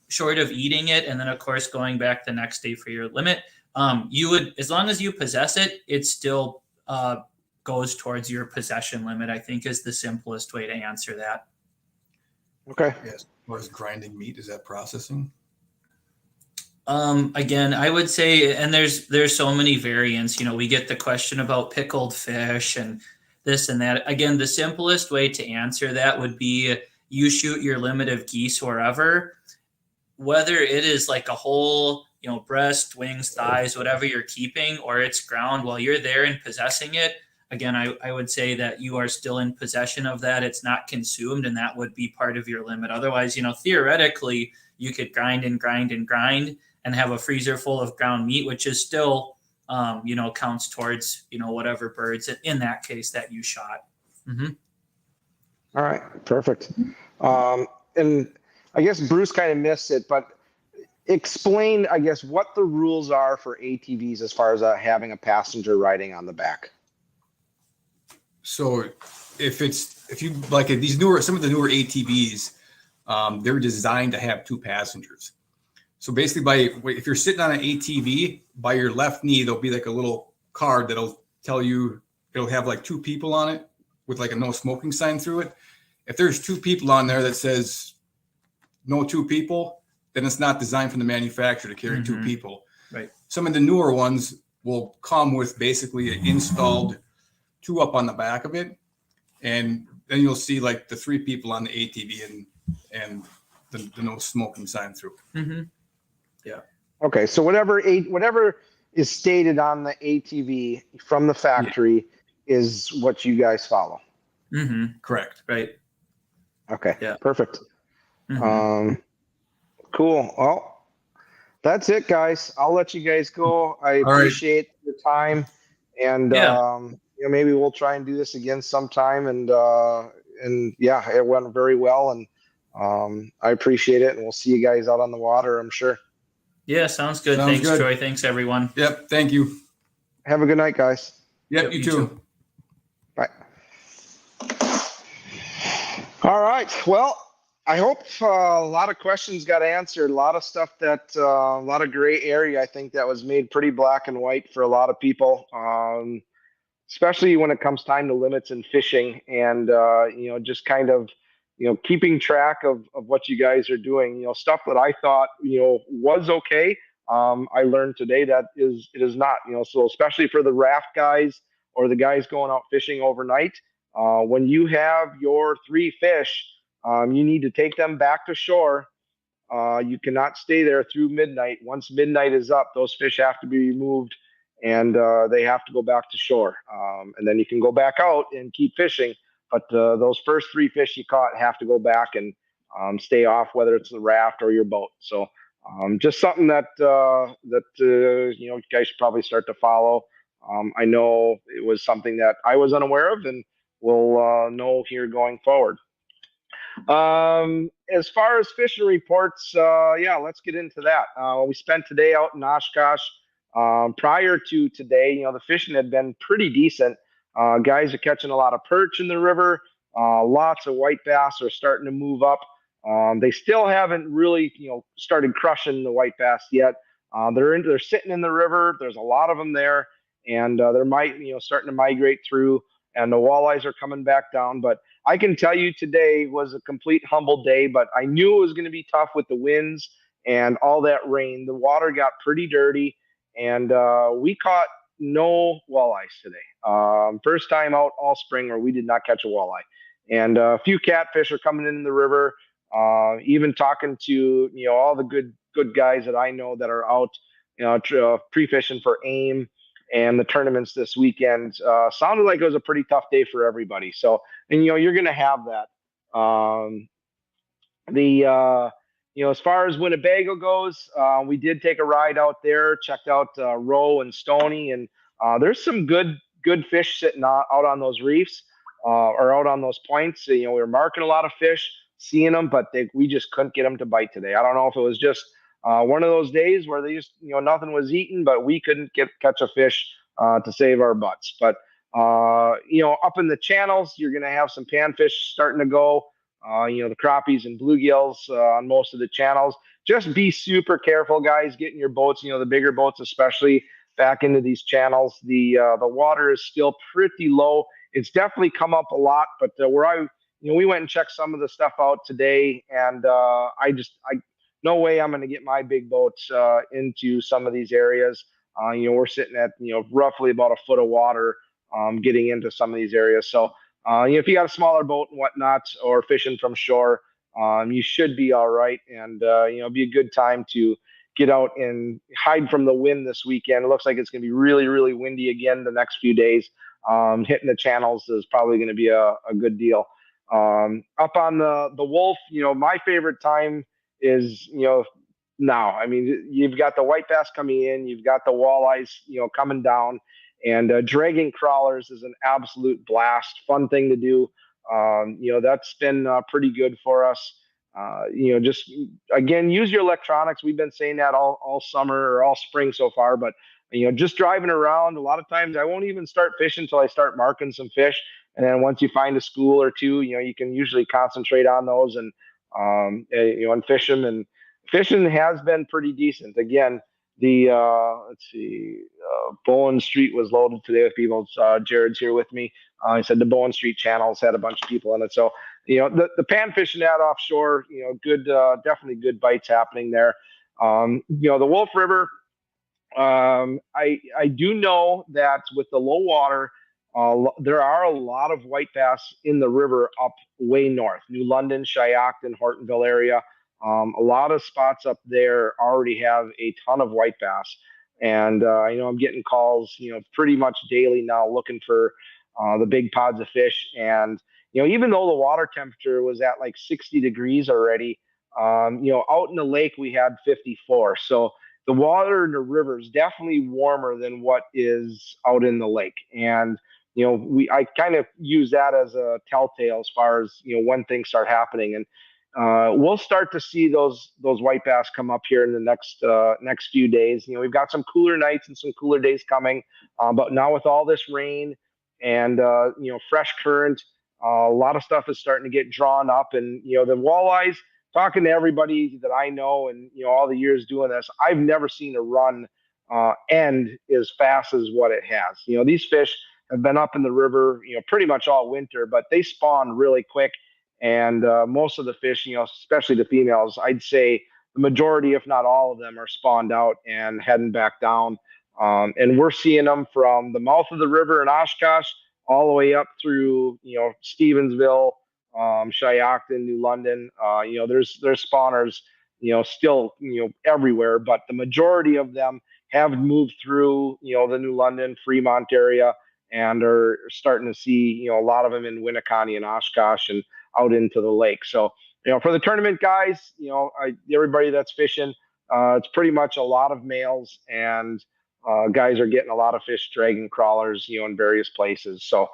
short of eating it, and then of course going back the next day for your limit, you would, as long as you possess it, it still goes towards your possession limit, I think is the simplest way to answer that. Okay. Yes. As far as grinding meat, is that processing? Again, I would say, and there's so many variants, we get the question about pickled fish and this and that. Again, the simplest way to answer that would be you shoot your limit of geese wherever, whether it is like a whole, breast, wings, thighs, whatever you're keeping, or it's ground while you're there and possessing it. Again, I would say that you are still in possession of that. It's not consumed, and that would be part of your limit. Otherwise, theoretically, you could grind and grind and grind and have a freezer full of ground meat, which is still, counts towards, whatever birds in that case that you shot. Mm-hmm. All right, perfect. And I guess Bruce kind of missed it, but explain, I guess, what the rules are for ATVs as far as having a passenger riding on the back. So if you like some of the newer ATVs, they're designed to have two passengers. So basically, if you're sitting on an ATV, by your left knee, there'll be like a little card that'll tell you, it'll have like two people on it with like a no smoking sign through it. If there's two people on there that says no two people, then it's not designed from the manufacturer to carry two people. Right. Some of the newer ones will come with basically an installed two up on the back of it. And then you'll see like the three people on the ATV and the no smoking sign through it. Mm-hmm. Yeah. Okay, so whatever is stated on the ATV from the factory is what you guys follow. Mm-hmm. Correct. Right. Okay. Yeah. Perfect. Mm-hmm. Cool. Well, that's it, guys. I'll let you guys go. I appreciate your time, and maybe we'll try and do this again sometime. And yeah, it went very well, and I appreciate it. And we'll see you guys out on the water, I'm sure. Yeah, sounds good. Sounds Thanks, good. Troy. Thanks, everyone. Yep. Thank you. Have a good night, guys. Yep. You too. Bye. All right. Well, I hope a lot of questions got answered. A lot of stuff a lot of gray area, I think, that was made pretty black and white for a lot of people, especially when it comes time to limits and fishing, and just kind of keeping track of what you guys are doing. Stuff that I thought was okay. I learned today that it is not. So especially for the raft guys or the guys going out fishing overnight, when you have your 3 fish, you need to take them back to shore. You cannot stay there through midnight. Once midnight is up, those fish have to be removed, and they have to go back to shore. And then you can go back out and keep fishing. But those first 3 fish you caught have to go back and stay off, whether it's the raft or your boat. So just something that you guys should probably start to follow. I know it was something that I was unaware of, and we'll know here going forward. As far as fishing reports, let's get into that. We spent today out in Oshkosh. Prior to today, the fishing had been pretty decent. Guys are catching a lot of perch in the river. Lots of white bass are starting to move up. They still haven't really, started crushing the white bass yet. They're sitting in the river. There's a lot of them there, and they're starting to migrate through. And the walleyes are coming back down. But I can tell you today was a complete humble day, but I knew it was going to be tough with the winds and all that rain. The water got pretty dirty, and we caught no walleyes today. First time out all spring where we did not catch a walleye. And a few catfish are coming in the river. Even talking to all the good guys that I know that are out pre-fishing for aim. and the tournaments this weekend. Sounded like it was a pretty tough day for everybody. So, and you're going to have that. As far as Winnebago goes, we did take a ride out there, checked out Roe and Stony, and there's some good fish sitting out on those reefs or out on those points. We were marking a lot of fish, seeing them, but we just couldn't get them to bite today. I don't know if it was just one of those days where they just nothing was eaten, but we couldn't catch a fish to save our butts. But up in the channels, you're going to have some panfish starting to go. The crappies and bluegills on most of the channels. Just be super careful, guys, getting your boats, the bigger boats especially, back into these channels. The water is still pretty low. It's definitely come up a lot, but we went and checked some of the stuff out today, and no way I'm going to get my big boats into some of these areas. We're sitting at roughly about a foot of water getting into some of these areas. So if you got a smaller boat and whatnot, or fishing from shore, you should be all right. And be a good time to get out and hide from the wind this weekend. It looks like it's going to be really, really windy again the next few days. Hitting the channels is probably going to be a good deal. Up on the Wolf, my favorite time is now. I mean, you've got the white bass coming in, you've got the walleyes coming down. And dragging crawlers is an absolute blast, fun thing to do. That's been pretty good for us. Just again, use your electronics. We've been saying that all summer or all spring so far, but just driving around, a lot of times I won't even start fishing until I start marking some fish. And then once you find a school or two, you can usually concentrate on those and and fish them. And fishing has been pretty decent. Again, the Bowen Street was loaded today with people. Jared's here with me. He said the Bowen Street channels had a bunch of people in it. So the pan fishing out offshore, good, definitely good bites happening there. The Wolf River, I do know that with the low water, there are a lot of white bass in the river up way north, New London, Shiocton, Hortonville area. A lot of spots up there already have a ton of white bass, and I'm getting calls, pretty much daily now, looking for the big pods of fish. And even though the water temperature was at like 60 degrees already, out in the lake we had 54. So the water in the river is definitely warmer than what is out in the lake. And I kind of use that as a telltale as far as when things start happening. And we'll start to see those white bass come up here in the next few days. We've got some cooler nights and some cooler days coming, but now with all this rain and fresh current, a lot of stuff is starting to get drawn up. And the walleyes, talking to everybody that I know and all the years doing this, I've never seen a run end as fast as what it has. These fish have been up in the river pretty much all winter, but they spawn really quick. And most of the fish, especially the females, I'd say the majority, if not all of them, are spawned out and heading back down. And we're seeing them from the mouth of the river in Oshkosh all the way up through, Stevensville, Shiocton, New London. There's spawners, still, everywhere, but the majority of them have moved through, the New London, Fremont area, and are starting to see, a lot of them in Winnebago and Oshkosh and out into the lake. So, for the tournament guys, everybody that's fishing, it's pretty much a lot of males, and guys are getting a lot of fish dragging crawlers, in various places. So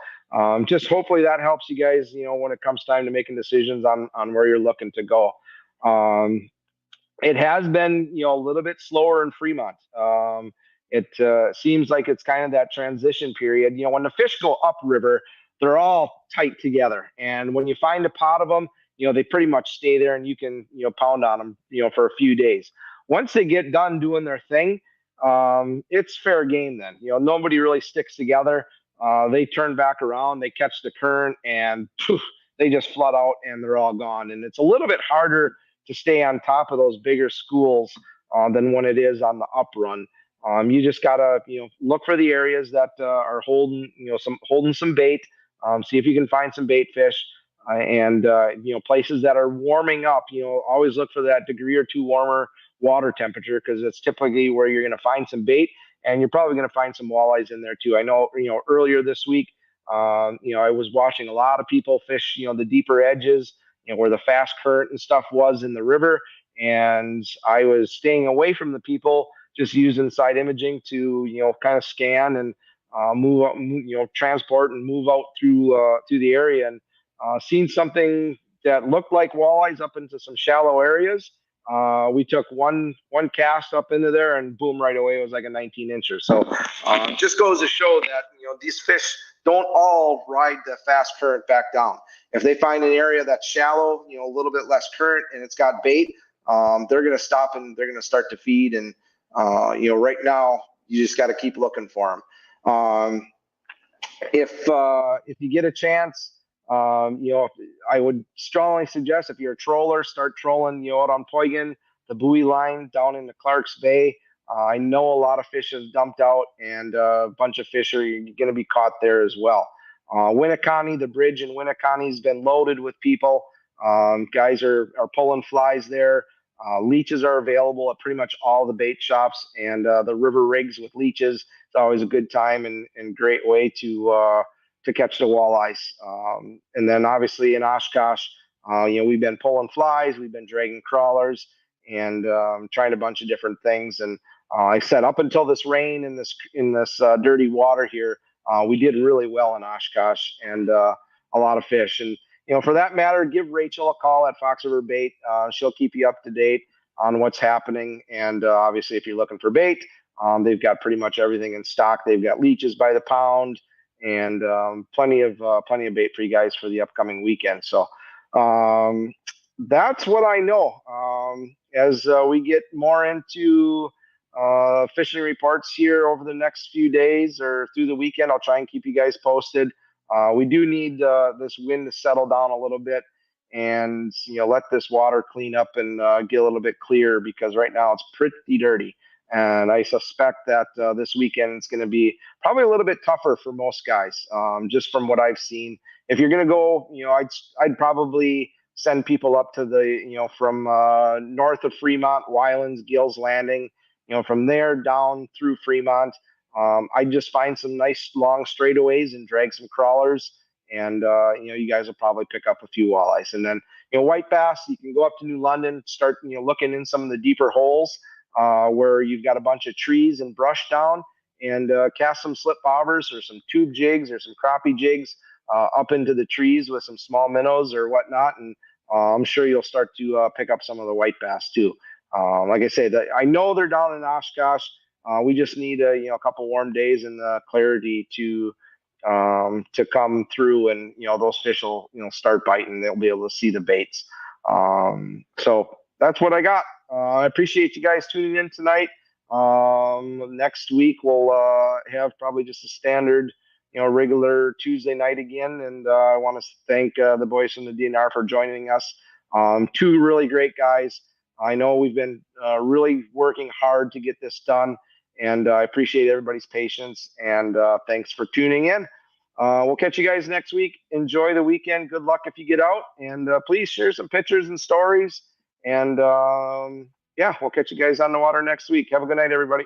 just hopefully that helps you guys, when it comes time to making decisions on where you're looking to go. It has been, a little bit slower in Fremont. It seems like it's kind of that transition period. When the fish go upriver, they're all tight together. And when you find a pot of them, they pretty much stay there, and you can, pound on them, for a few days. Once they get done doing their thing, it's fair game then. Nobody really sticks together. They turn back around, they catch the current, and poof, they just flood out and they're all gone. And it's a little bit harder to stay on top of those bigger schools than when it is on the uprun. You just gotta, look for the areas that are holding some bait. See if you can find some bait fish, and places that are warming up. Always look for that degree or two warmer water temperature, because it's typically where you're going to find some bait. and you're probably going to find some walleyes in there too. I know, earlier this week, I was watching a lot of people fish, the deeper edges, where the fast current and stuff was in the river. And I was staying away from the people, just using side imaging to, kind of scan and move up, transport and move out through the area, and seen something that looked like walleyes up into some shallow areas. We took one cast up into there, and boom, right away it was like a 19-incher. So just goes to show that these fish don't all ride the fast current back down. If they find an area that's shallow, a little bit less current, and it's got bait, they're going to stop and they're going to start to feed. And right now you just got to keep looking for them. If you get a chance, I would strongly suggest, if you're a troller, start trolling, out on Poigan, the buoy line down into Clark's Bay. I know a lot of fish have dumped out, and a bunch of fish are going to be caught there as well. Winneconne, the bridge in Winneconne has been loaded with people. Guys are pulling flies there. Leeches are available at pretty much all the bait shops, and the river rigs with leeches. It's always a good time and great way to catch the walleyes. And then obviously in Oshkosh, we've been pulling flies, we've been dragging crawlers, and trying a bunch of different things. And I said, up until this rain in this dirty water here, we did really well in Oshkosh, and a lot of fish. And for that matter, give Rachel a call at Fox River Bait. She'll keep you up to date on what's happening. And obviously, if you're looking for bait, they've got pretty much everything in stock. They've got leeches by the pound, and plenty of bait for you guys for the upcoming weekend. So that's what I know. As we get more into fishing reports here over the next few days or through the weekend, I'll try and keep you guys posted. We do need this wind to settle down a little bit, and let this water clean up and get a little bit clearer, because right now it's pretty dirty. And I suspect that this weekend it's going to be probably a little bit tougher for most guys, just from what I've seen. If you're going to go, I'd probably send people up to the, from north of Fremont, Wylands, Gills Landing, from there down through Fremont. I'd just find some nice long straightaways and drag some crawlers, and you guys will probably pick up a few walleyes. And then white bass, you can go up to New London, start looking in some of the deeper holes where you've got a bunch of trees and brush down, and cast some slip bobbers or some tube jigs or some crappie jigs up into the trees with some small minnows or whatnot, and I'm sure you'll start to pick up some of the white bass too. Like I say, I know they're down in Oshkosh. We just need a couple warm days and the clarity to come through, and those fish will start biting. They'll be able to see the baits. So that's what I got. I appreciate you guys tuning in tonight. Next week we'll have probably just a standard regular Tuesday night again, and I want to thank the boys from the DNR for joining us. Two really great guys. I know we've been really working hard to get this done, and I appreciate everybody's patience, and thanks for tuning in. We'll catch you guys next week. Enjoy the weekend. Good luck if you get out, and please share some pictures and stories. And yeah, we'll catch you guys on the water next week. Have a good night, everybody.